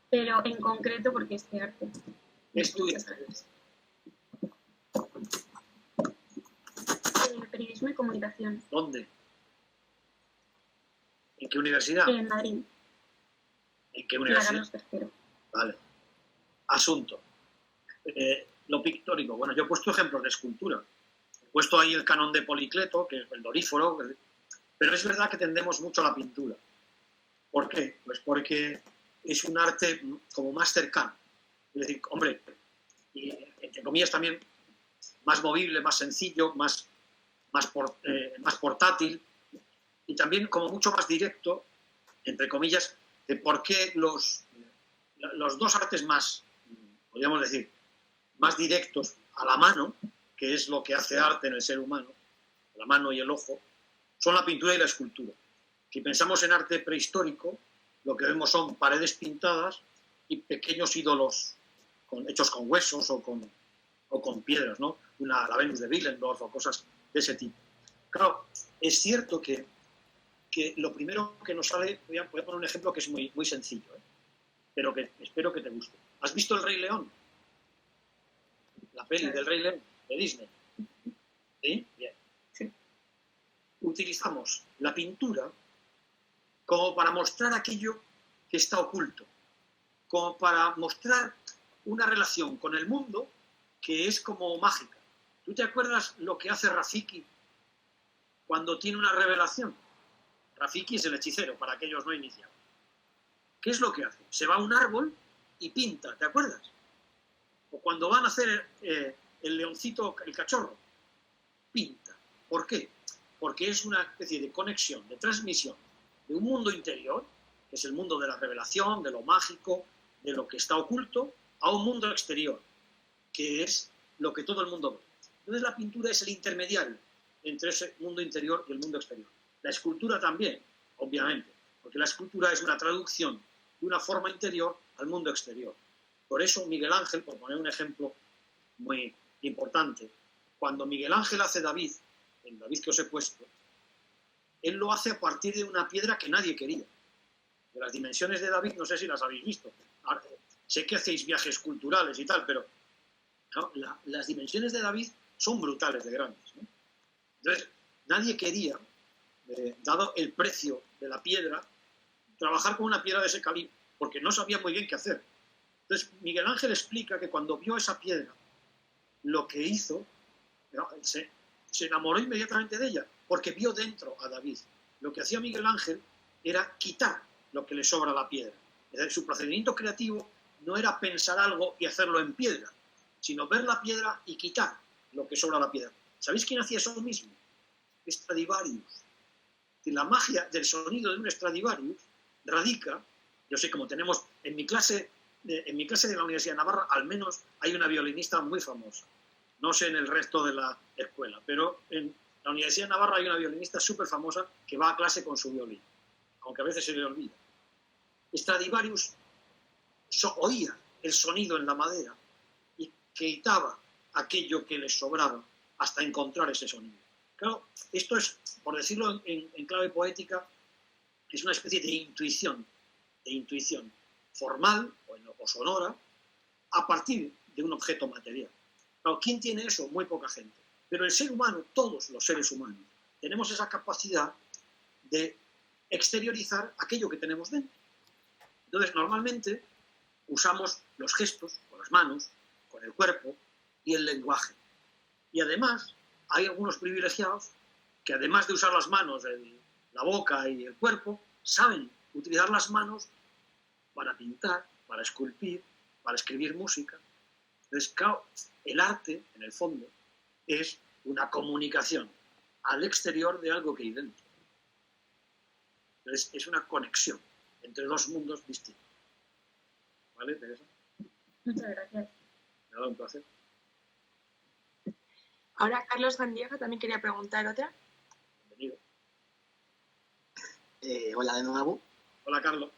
pero en concreto porque este arte? Periodismo y comunicación. ¿Dónde? ¿En qué universidad? En Madrid. ¿En qué universidad? Carlos III. Vale. Asunto. Lo pictórico. Bueno, yo he puesto ejemplos de escultura. He puesto ahí el canon de Policleto, que es el Doríforo, pero es verdad que tendemos mucho a la pintura. ¿Por qué? Pues porque es un arte como más cercano. Es decir, hombre, y, entre comillas también más movible, más sencillo, más portátil y también como mucho más directo, entre comillas, de por qué los dos artes más, podríamos decir, más directos a la mano, que es lo que hace arte en el ser humano, la mano y el ojo, son la pintura y la escultura. Si pensamos en arte prehistórico, lo que vemos son paredes pintadas y pequeños ídolos hechos con huesos o con piedras, ¿no? La Venus de Willendorf o cosas de ese tipo. Claro, es cierto que lo primero que nos sale, voy a poner un ejemplo que es muy, muy sencillo, pero que espero que te guste. ¿Has visto El Rey León? La peli del Rey León, de Disney. ¿Sí? Bien. Sí. Utilizamos la pintura como para mostrar aquello que está oculto, como para mostrar una relación con el mundo que es como mágica. ¿Tú te acuerdas lo que hace Rafiki cuando tiene una revelación? Rafiki es el hechicero, para aquellos no iniciados. ¿Qué es lo que hace? Se va a un árbol y pinta, ¿te acuerdas? O cuando van a hacer el leoncito, el cachorro, pinta. ¿Por qué? Porque es una especie de conexión, de transmisión de un mundo interior, que es el mundo de la revelación, de lo mágico, de lo que está oculto, a un mundo exterior, que es lo que todo el mundo ve. Entonces la pintura es el intermediario entre ese mundo interior y el mundo exterior. La escultura también, obviamente, porque la escultura es una traducción de una forma interior al mundo exterior. Por eso Miguel Ángel, por poner un ejemplo muy importante, cuando Miguel Ángel hace David, el David que os he puesto, él lo hace a partir de una piedra que nadie quería. De las dimensiones de David, no sé si las habéis visto. Sé que hacéis viajes culturales y tal, pero ¿no? Las dimensiones de David son brutales de grandes, ¿no? Entonces, nadie quería, dado el precio de la piedra, trabajar con una piedra de ese calibre, porque no sabía muy bien qué hacer. Entonces, Miguel Ángel explica que cuando vio esa piedra, lo que hizo, ¿no? se enamoró inmediatamente de ella, porque vio dentro a David. Lo que hacía Miguel Ángel era quitar lo que le sobra a la piedra. Es decir, su procedimiento creativo no era pensar algo y hacerlo en piedra, sino ver la piedra y quitar lo que sobra a la piedra. ¿Sabéis quién hacía eso mismo? Stradivarius. La magia del sonido de un Stradivarius radica, yo sé, como tenemos en mi clase de la Universidad de Navarra, al menos hay una violinista muy famosa. No sé en el resto de la escuela, pero en la Universidad de Navarra hay una violinista súper famosa que va a clase con su violín, aunque a veces se le olvida. Stradivarius oía el sonido en la madera y quitaba aquello que le sobraba hasta encontrar ese sonido. Claro, esto es, por decirlo en clave poética, es una especie de intuición formal o sonora a partir de un objeto material. Claro, ¿quién tiene eso? Muy poca gente. Pero el ser humano, todos los seres humanos, tenemos esa capacidad de exteriorizar aquello que tenemos dentro. Entonces, normalmente usamos los gestos, con las manos, con el cuerpo y el lenguaje. Y además, hay algunos privilegiados que además de usar las manos, la boca y el cuerpo, saben utilizar las manos para pintar, para esculpir, para escribir música. Entonces, claro, el arte, en el fondo, es una comunicación al exterior de algo que hay dentro. Entonces, es una conexión entre dos mundos distintos. ¿Vale, Teresa? Muchas gracias. Me ha dado un placer. Ahora Carlos Gandieja también quería preguntar otra. Bienvenido. Hola de nuevo. Hola, Carlos.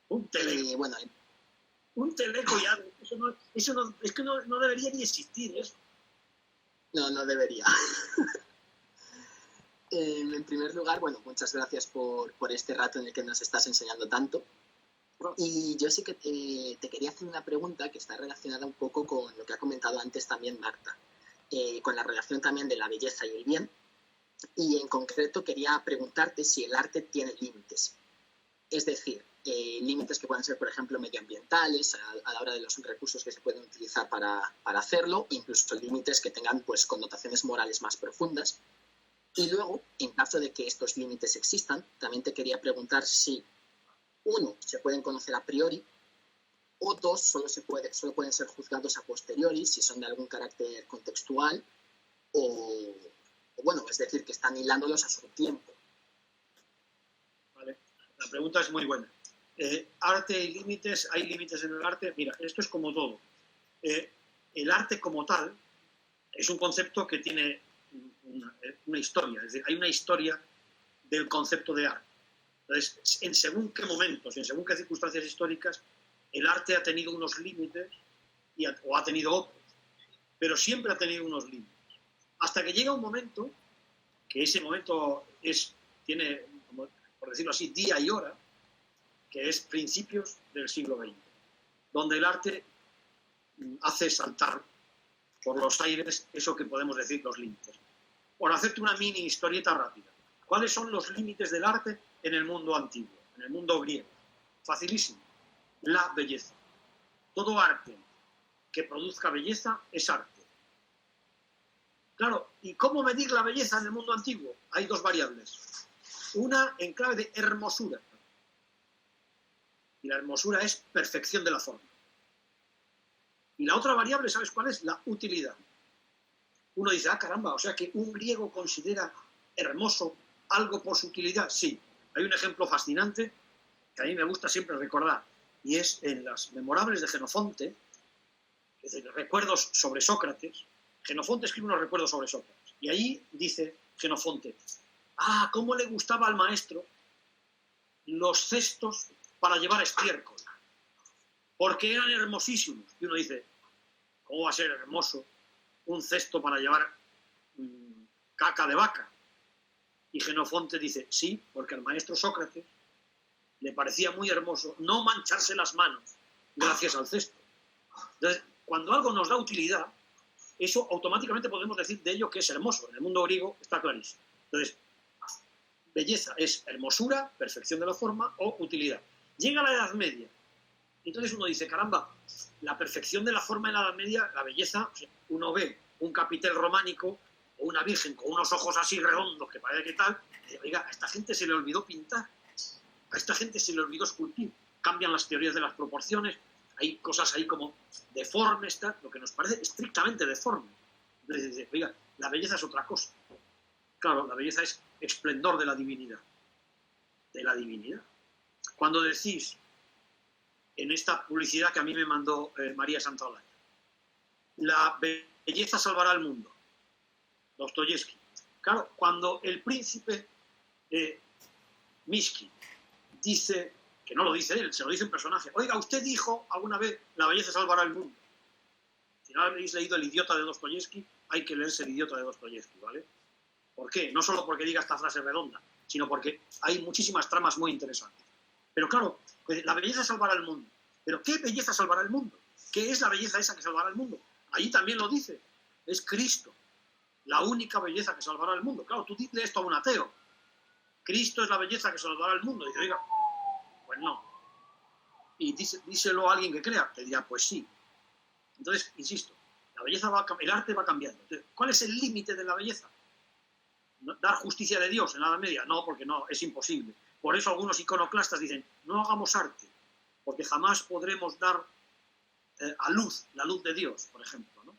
Un teleco. Bueno, un teleco ya. Eso no, es que no debería ni existir eso. no debería. En primer lugar, bueno, muchas gracias por este rato en el que nos estás enseñando tanto. Y yo sí que te quería hacer una pregunta que está relacionada un poco con lo que ha comentado antes también Marta, con la relación también de la belleza y el bien. Y en concreto quería preguntarte si el arte tiene límites. Es decir, límites que puedan ser, por ejemplo, medioambientales, a la hora de los recursos que se pueden utilizar para hacerlo, incluso límites que tengan pues, connotaciones morales más profundas. Y luego, en caso de que estos límites existan, también te quería preguntar si, uno, se pueden conocer a priori, o dos, solo pueden ser juzgados a posteriori, si son de algún carácter contextual, o bueno, es decir, que están hilándolos a su tiempo. Vale, la pregunta es muy buena. Arte y límites, ¿hay límites en el arte? Mira, esto es como todo. El arte como tal es un concepto que tiene una historia, es decir, hay una historia del concepto de arte. Entonces, en según qué momentos, en según qué circunstancias históricas, el arte ha tenido unos límites o ha tenido otros, pero siempre ha tenido unos límites. Hasta que llega un momento, que ese momento tiene, por decirlo así, día y hora, que es principios del siglo XX, donde el arte hace saltar por los aires eso que podemos decir los límites. Por hacerte una mini historieta rápida. ¿Cuáles son los límites del arte en el mundo antiguo, en el mundo griego? Facilísimo. La belleza. Todo arte que produzca belleza es arte. Claro, ¿y cómo medir la belleza en el mundo antiguo? Hay dos variables. Una en clave de hermosura. Y la hermosura es perfección de la forma. Y la otra variable, ¿sabes cuál es? La utilidad. Uno dice, caramba, o sea que un griego considera hermoso algo por su utilidad. Sí, hay un ejemplo fascinante que a mí me gusta siempre recordar, y es en las Memorables de Jenofonte, es decir, recuerdos sobre Sócrates. Jenofonte escribe unos recuerdos sobre Sócrates, y ahí dice Jenofonte, cómo le gustaba al maestro los cestos para llevar estiércol, porque eran hermosísimos. Y uno dice, ¿cómo va a ser hermoso un cesto para llevar caca de vaca? Y Jenofonte dice, sí, porque al maestro Sócrates le parecía muy hermoso no mancharse las manos gracias al cesto. Entonces, cuando algo nos da utilidad, eso automáticamente podemos decir de ello que es hermoso. En el mundo griego está clarísimo. Entonces, belleza es hermosura, perfección de la forma o utilidad. Llega la Edad Media. Entonces uno dice, caramba, la perfección de la forma en la Edad Media, la belleza, uno ve un capitel románico o una virgen con unos ojos así redondos que parece que tal, y dice, oiga, a esta gente se le olvidó pintar, a esta gente se le olvidó esculpir, cambian las teorías de las proporciones, hay cosas ahí como deformes, tal, lo que nos parece estrictamente deforme. Entonces dice, oiga, la belleza es otra cosa. Claro, la belleza es esplendor de la divinidad. De la divinidad. Cuando decís, en esta publicidad que a mí me mandó María Santaolalla, la belleza salvará al mundo, Dostoyevsky. Claro, cuando el príncipe Mishkin dice, que no lo dice él, se lo dice un personaje, oiga, usted dijo alguna vez, la belleza salvará al mundo. Si no habéis leído El idiota de Dostoyevsky, hay que leerse El idiota de Dostoyevsky, ¿vale? ¿Por qué? No solo porque diga esta frase redonda, sino porque hay muchísimas tramas muy interesantes. Pero claro, la belleza salvará al mundo. ¿Pero qué belleza salvará el mundo? ¿Qué es la belleza esa que salvará el mundo? Allí también lo dice. Es Cristo. La única belleza que salvará el mundo. Claro, tú dices esto a un ateo. Cristo es la belleza que salvará el mundo. Y dice, oiga, pues no. Y díselo a alguien que crea. Te dirá, pues sí. Entonces, insisto, la belleza el arte va cambiando. Entonces, ¿cuál es el límite de la belleza? ¿Dar justicia de Dios en la Edad Media? No, porque no, es imposible. Por eso algunos iconoclastas dicen, no hagamos arte, porque jamás podremos dar a luz, la luz de Dios, por ejemplo, ¿no?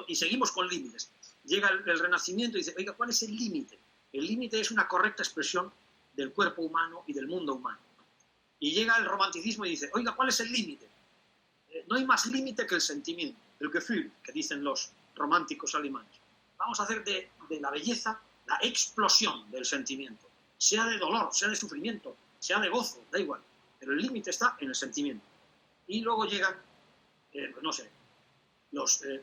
Y seguimos con límites. Llega el Renacimiento y dice, oiga, ¿cuál es el límite? El límite es una correcta expresión del cuerpo humano y del mundo humano. Y llega el Romanticismo y dice, oiga, ¿cuál es el límite? No hay más límite que el sentimiento, el Gefühl, que dicen los románticos alemanes. Vamos a hacer de la belleza la explosión del sentimiento. Sea de dolor, sea de sufrimiento, sea de gozo, da igual. Pero el límite está en el sentimiento. Y luego llegan, no sé,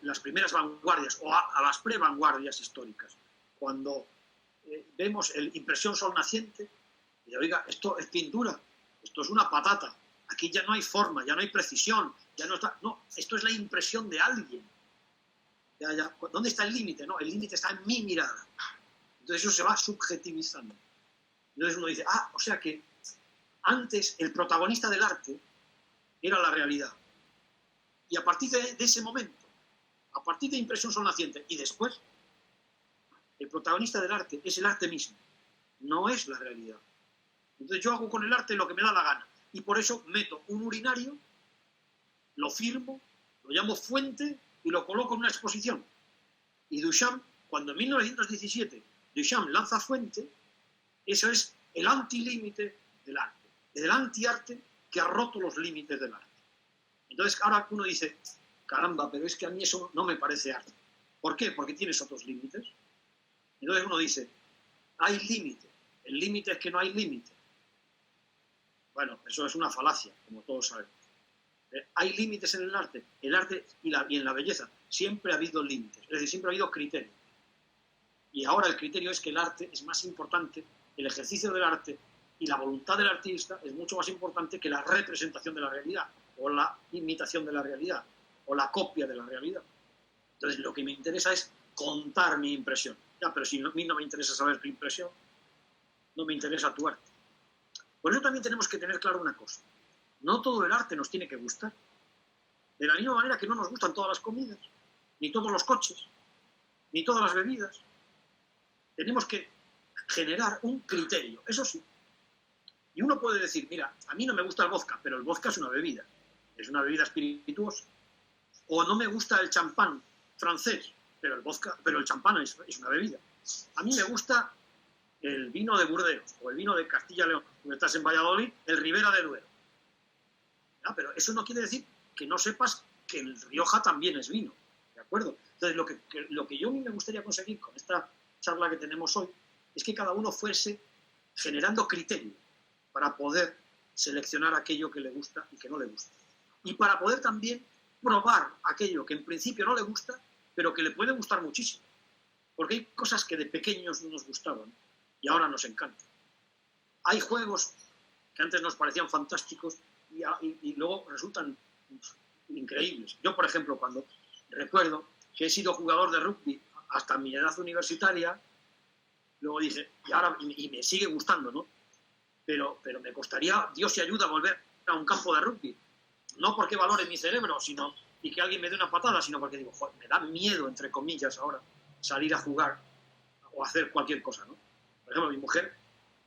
las primeras vanguardias o a las prevanguardias históricas. Cuando vemos el impresión sol naciente, y oiga, esto es pintura, esto es una patata. Aquí ya no hay forma, ya no hay precisión, ya no está... No, esto es la impresión de alguien. Ya. ¿Dónde está el límite? No, el límite está en mi mirada. Entonces eso se va subjetivizando. Entonces uno dice, o sea que antes el protagonista del arte era la realidad. Y a partir de ese momento, a partir de impresión sol naciente y después, el protagonista del arte es el arte mismo, no es la realidad. Entonces yo hago con el arte lo que me da la gana. Y por eso meto un urinario, lo firmo, lo llamo fuente y lo coloco en una exposición. Y Duchamp, cuando en 1917 Duchamp lanza Fuente, eso es el antilímite del arte, el antiarte que ha roto los límites del arte. Entonces ahora uno dice, caramba, pero es que a mí eso no me parece arte. ¿Por qué? Porque tienes otros límites. Entonces uno dice, hay límite. El límite es que no hay límite. Bueno, eso es una falacia, como todos sabemos. Hay límites en el arte. El arte y en la belleza siempre ha habido límites. Es decir, siempre ha habido criterio. Y ahora el criterio es que el arte es más importante, el ejercicio del arte y la voluntad del artista es mucho más importante que la representación de la realidad, o la imitación de la realidad, o la copia de la realidad. Entonces, lo que me interesa es contar mi impresión. Ya, pero si a mí no me interesa saber tu impresión, no me interesa tu arte. Por eso también tenemos que tener claro una cosa. No todo el arte nos tiene que gustar. De la misma manera que no nos gustan todas las comidas, ni todos los coches, ni todas las bebidas. Tenemos que generar un criterio, eso sí. Y uno puede decir, mira, a mí no me gusta el vodka, pero el vodka es una bebida espirituosa. O no me gusta el champán francés, pero el champán es una bebida. A mí me gusta el vino de Burdeos o el vino de Castilla y León, cuando estás en Valladolid, el Ribera de Duero. ¿Ya? Pero eso no quiere decir que no sepas que el Rioja también es vino, ¿de acuerdo? Entonces, lo que yo a mí me gustaría conseguir con esta charla que tenemos hoy es que cada uno fuese generando criterio para poder seleccionar aquello que le gusta y que no le gusta. Y para poder también probar aquello que en principio no le gusta, pero que le puede gustar muchísimo. Porque hay cosas que de pequeños no nos gustaban y ahora nos encantan. Hay juegos que antes nos parecían fantásticos y luego resultan increíbles. Yo, por ejemplo, cuando recuerdo que he sido jugador de rugby hasta mi edad universitaria, luego dije, y me sigue gustando, ¿no? Pero me costaría, Dios y ayuda, volver a un campo de rugby. No porque valore mi cerebro, y que alguien me dé una patada, sino porque digo, joder, me da miedo, entre comillas, ahora, salir a jugar o hacer cualquier cosa, ¿no? Por ejemplo, mi mujer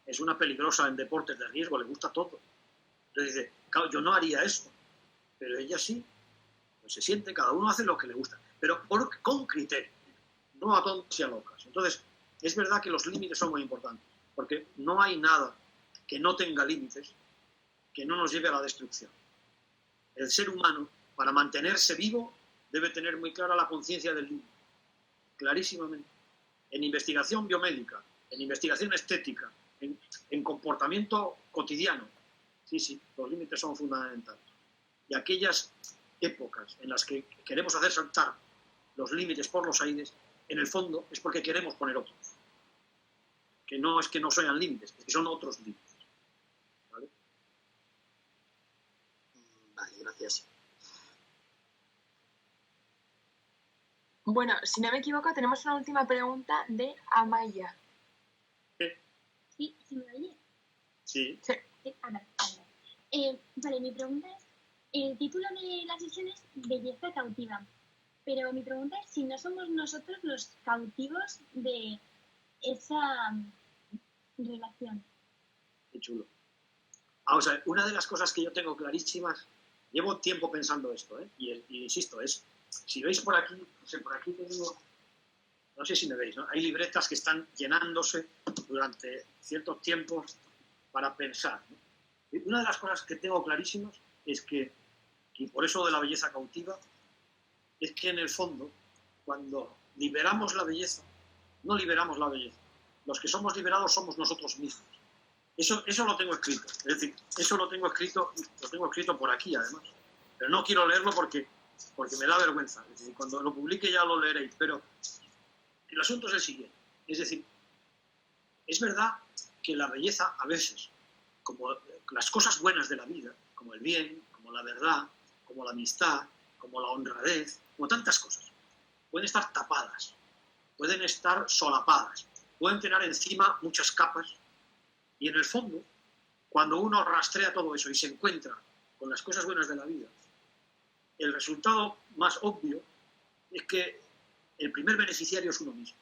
es una peligrosa en deportes de riesgo, le gusta todo. Entonces dice, claro, yo no haría esto, pero ella sí. Pues se siente, cada uno hace lo que le gusta, pero con criterio, no a tontos y a locas. Entonces, es verdad que los límites son muy importantes, porque no hay nada que no tenga límites que no nos lleve a la destrucción. El ser humano, para mantenerse vivo, debe tener muy clara la conciencia del límite, clarísimamente. En investigación biomédica, en investigación estética, en comportamiento cotidiano. Sí, los límites son fundamentales. Y aquellas épocas en las que queremos hacer saltar los límites por los aires, en el fondo es porque queremos poner otros. Que no es que no sean límites, es que son otros límites. ¿Vale? Vale, gracias. Bueno, si no me equivoco, tenemos una última pregunta de Amaya. Sí, ¿sí me oye? Sí. Sí, Ana. Vale, mi pregunta es, el título de la sesión es Belleza cautiva, pero mi pregunta es si no somos nosotros los cautivos de esa relación. Qué chulo. Vamos a ver, una de las cosas que yo tengo clarísimas, llevo tiempo pensando esto, y insisto, si veis por aquí, no sé, por aquí tengo, no sé si me veis, ¿no? Hay libretas que están llenándose durante ciertos tiempos para pensar, ¿no? Y una de las cosas que tengo clarísimas es que, y por eso de la belleza cautiva, es que en el fondo, cuando liberamos la belleza, no liberamos la belleza. Los que somos liberados somos nosotros mismos. Eso lo tengo escrito. Es decir, eso lo tengo escrito por aquí, además. Pero no quiero leerlo porque me da vergüenza. Es decir, cuando lo publique ya lo leeréis. Pero el asunto es el siguiente. Es decir, es verdad que la belleza a veces, como las cosas buenas de la vida, como el bien, como la verdad, como la amistad, como la honradez, como tantas cosas, pueden estar tapadas, pueden estar solapadas, pueden tener encima muchas capas, y en el fondo, cuando uno rastrea todo eso y se encuentra con las cosas buenas de la vida, el resultado más obvio es que el primer beneficiario es uno mismo.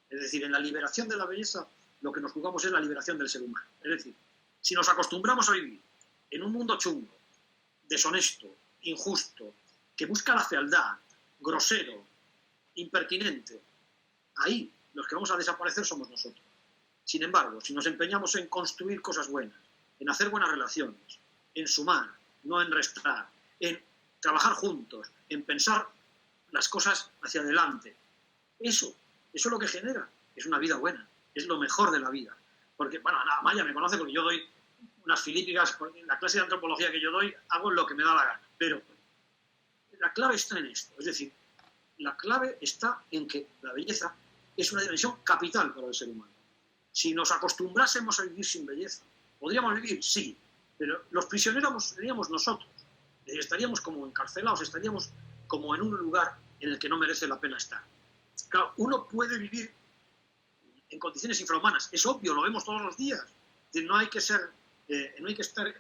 Es decir, en la liberación de la belleza, lo que nos jugamos es la liberación del ser humano. Es decir, si nos acostumbramos a vivir en un mundo chungo, deshonesto, injusto, que busca la fealdad, grosero, impertinente, ahí los que vamos a desaparecer somos nosotros. Sin embargo, si nos empeñamos en construir cosas buenas, en hacer buenas relaciones, en sumar, no en restar, en trabajar juntos, en pensar las cosas hacia adelante, eso es lo que genera es una vida buena, es lo mejor de la vida. Porque, bueno, Amaya me conoce porque yo doy unas filípicas, en la clase de antropología que yo doy, hago lo que me da la gana. Pero la clave está en esto, es decir, la clave está en que la belleza es una dimensión capital para el ser humano. Si nos acostumbrásemos a vivir sin belleza, ¿podríamos vivir? Sí, pero los prisioneros seríamos nosotros. Estaríamos como encarcelados, estaríamos como en un lugar en el que no merece la pena estar. Claro, uno puede vivir en condiciones infrahumanas, es obvio, lo vemos todos los días. No hay que estar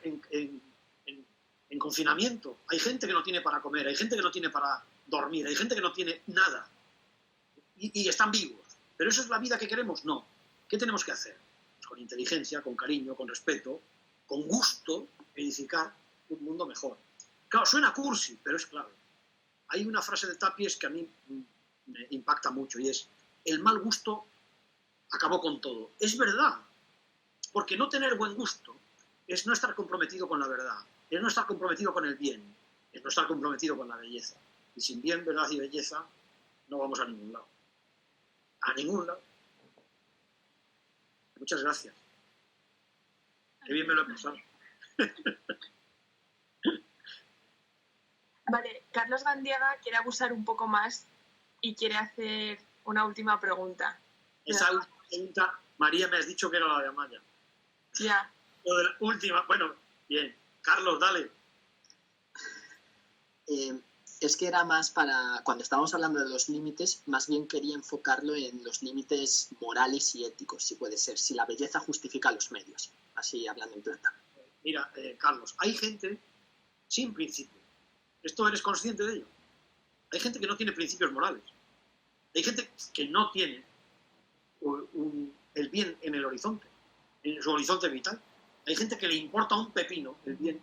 en confinamiento. Hay gente que no tiene para comer, hay gente que no tiene para dormir, hay gente que no tiene nada. Y están vivos. ¿Pero eso es la vida que queremos? No. ¿Qué tenemos que hacer? Pues con inteligencia, con cariño, con respeto, con gusto, edificar un mundo mejor. Claro, suena cursi, pero es clave. Hay una frase de Tapies que a mí me impacta mucho y es: el mal gusto acabó con todo. Es verdad, porque no tener buen gusto es no estar comprometido con la verdad, es no estar comprometido con el bien, es no estar comprometido con la belleza. Y sin bien, verdad y belleza no vamos a ningún lado. A ningún lado. Muchas gracias. Qué bien me lo he pasado. Vale, Carlos Gandiaga quiere abusar un poco más y quiere hacer una última pregunta. Esa última pregunta, María, me has dicho que era la de Amaya. Ya. Lo de la última, bueno, bien. Carlos, dale. Es que era más para, cuando estábamos hablando de los límites, más bien quería enfocarlo en los límites morales y éticos, si puede ser, si la belleza justifica los medios, así hablando en plata. Mira, Carlos, hay gente sin principios. ¿Esto eres consciente de ello? Hay gente que no tiene principios morales. Hay gente que no tiene el bien en el horizonte, en su horizonte vital. Hay gente que le importa un pepino el bien.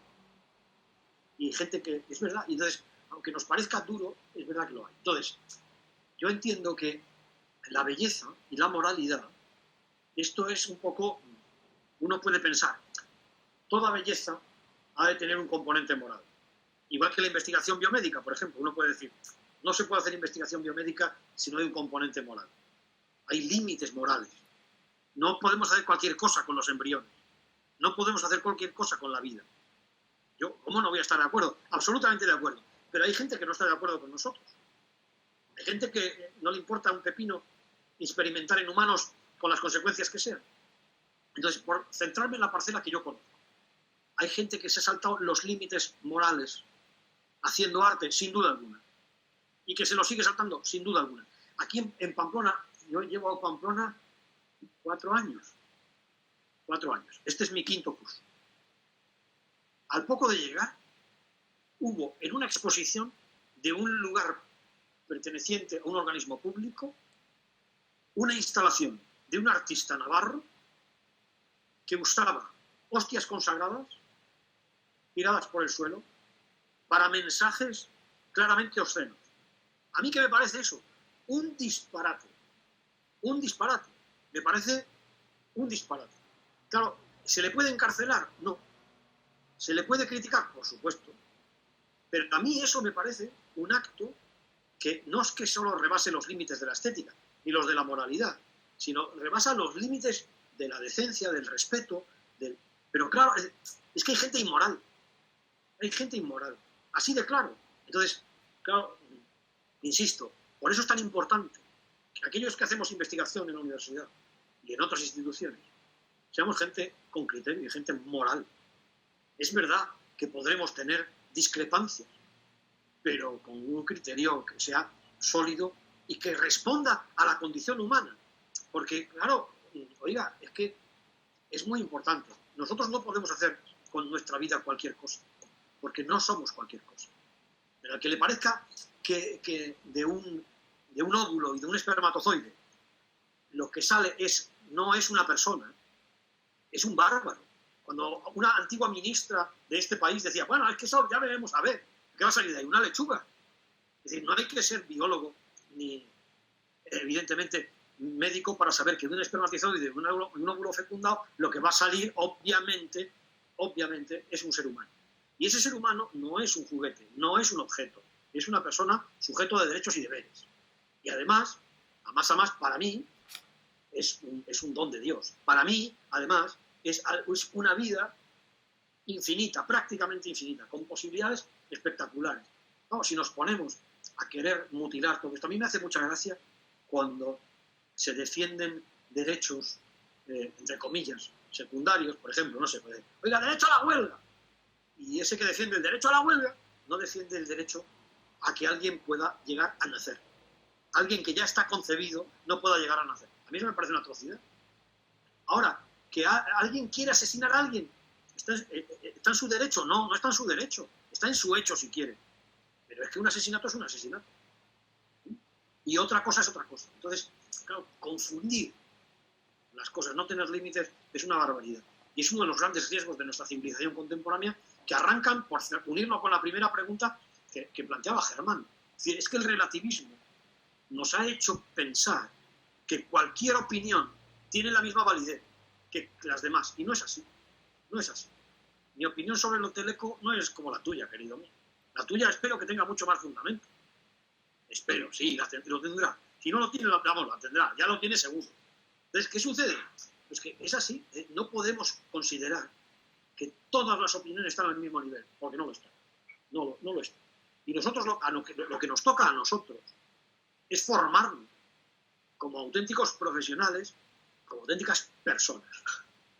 Y hay gente que, es verdad, y entonces, aunque nos parezca duro, es verdad que lo hay. Entonces, yo entiendo que la belleza y la moralidad, esto es un poco, uno puede pensar, toda belleza ha de tener un componente moral. Igual que la investigación biomédica, por ejemplo, uno puede decir, no se puede hacer investigación biomédica si no hay un componente moral. Hay límites morales. No podemos hacer cualquier cosa con los embriones. No podemos hacer cualquier cosa con la vida. Yo, ¿cómo no voy a estar de acuerdo? Absolutamente de acuerdo. Pero hay gente que no está de acuerdo con nosotros. Hay gente que no le importa un pepino experimentar en humanos con las consecuencias que sean. Entonces, por centrarme en la parcela que yo conozco, hay gente que se ha saltado los límites morales haciendo arte, sin duda alguna. Y que se lo sigue saltando, sin duda alguna. Aquí en Pamplona, yo llevo a Pamplona 4 años. 4 años. Este es mi 5º curso. Al poco de llegar, hubo en una exposición de un lugar perteneciente a un organismo público una instalación de un artista navarro que usaba hostias consagradas tiradas por el suelo para mensajes claramente obscenos. ¿A mí qué me parece eso? Un disparate. Un disparate. Me parece un disparate. Claro, ¿se le puede encarcelar? No. ¿Se le puede criticar? Por supuesto. Pero a mí eso me parece un acto que no es que solo rebase los límites de la estética ni los de la moralidad, sino rebasa los límites de la decencia, del respeto. Pero claro, es que hay gente inmoral. Hay gente inmoral. Así de claro. Entonces, claro, insisto, por eso es tan importante que aquellos que hacemos investigación en la universidad y en otras instituciones seamos gente con criterio y gente moral. Es verdad que podremos tener discrepancias, pero con un criterio que sea sólido y que responda a la condición humana. Porque, claro, oiga, es que es muy importante. Nosotros no podemos hacer con nuestra vida cualquier cosa, porque no somos cualquier cosa. Pero al que le parezca que de un óvulo y de un espermatozoide lo que sale no es una persona, es un bárbaro. Cuando una antigua ministra de este país decía, bueno, es que eso ya veremos a ver, ¿qué va a salir de ahí? Una lechuga. Es decir, no hay que ser biólogo ni, evidentemente, médico para saber que de un espermatozoide y de un óvulo fecundado lo que va a salir, obviamente, es un ser humano. Y ese ser humano no es un juguete, no es un objeto, es una persona sujeto de derechos y deberes. Y además, a más, para mí, es un don de Dios. Para mí, además, es una vida infinita, prácticamente infinita, con posibilidades espectaculares. No, si nos ponemos a querer mutilar todo esto, a mí me hace mucha gracia cuando se defienden derechos, entre comillas, secundarios, por ejemplo, no se puede, oiga, derecho a la huelga. Y ese que defiende el derecho a la huelga no defiende el derecho a que alguien pueda llegar a nacer. Alguien que ya está concebido no pueda llegar a nacer. A mí eso me parece una atrocidad. Ahora, que alguien quiere asesinar a alguien, ¿está en su derecho? No, no está en su derecho. Está en su hecho, si quiere. Pero es que un asesinato es un asesinato. Y otra cosa es otra cosa. Entonces, claro, confundir las cosas, no tener límites, es una barbaridad. Y es uno de los grandes riesgos de nuestra civilización contemporánea, que arrancan por unirlo con la primera pregunta que planteaba Germán. Es decir, es que el relativismo nos ha hecho pensar que cualquier opinión tiene la misma validez que las demás. Y no es así. No es así. Mi opinión sobre el Teleco no es como la tuya, querido mío. La tuya espero que tenga mucho más fundamento. Espero, sí, lo tendrá. Si no lo tiene, la tendrá. Ya lo tiene seguro. Entonces, ¿qué sucede? Pues que es así. No podemos considerar que todas las opiniones están al mismo nivel, porque no lo están. No lo están. Y nosotros lo que nos toca a nosotros es formarnos como auténticos profesionales, como auténticas personas.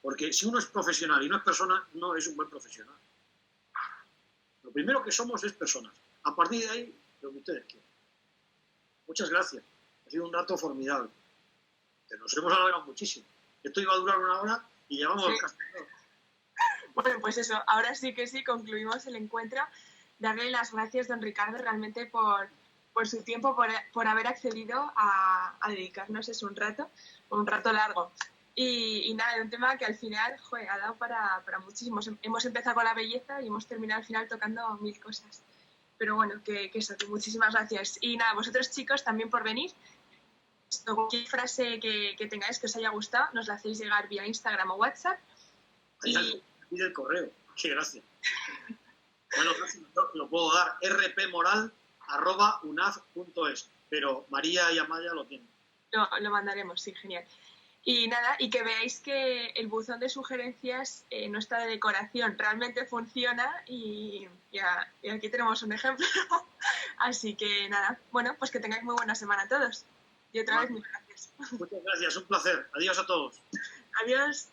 Porque si uno es profesional y no es persona, no es un buen profesional. Lo primero que somos es personas. A partir de ahí, lo que ustedes quieran. Muchas gracias. Ha sido un rato formidable. Que nos hemos alargado muchísimo. Esto iba a durar 1 hora y llevamos casi 2. Bueno, pues eso, ahora sí que sí, concluimos el encuentro. Darle las gracias, don Ricardo, realmente por su tiempo, por haber accedido a dedicarnos un rato largo. Y nada, de un tema que al final ha dado para muchísimos. Hemos empezado con la belleza y hemos terminado al final tocando 1000 cosas. Pero bueno, que muchísimas gracias. Y nada, vosotros chicos también por venir. Cualquier frase que tengáis que os haya gustado, nos la hacéis llegar vía Instagram o WhatsApp. Y el correo. Qué gracias. Bueno, lo puedo dar, rpmoral@unaf.es, pero María y Amaya lo tienen. Lo mandaremos, sí, genial. Y nada, y que veáis que el buzón de sugerencias no está de decoración, realmente funciona y aquí tenemos un ejemplo. Así que nada, bueno, pues que tengáis muy buena semana a todos. Y otra vez, muchas gracias. Muchas gracias, un placer. Adiós a todos. Adiós.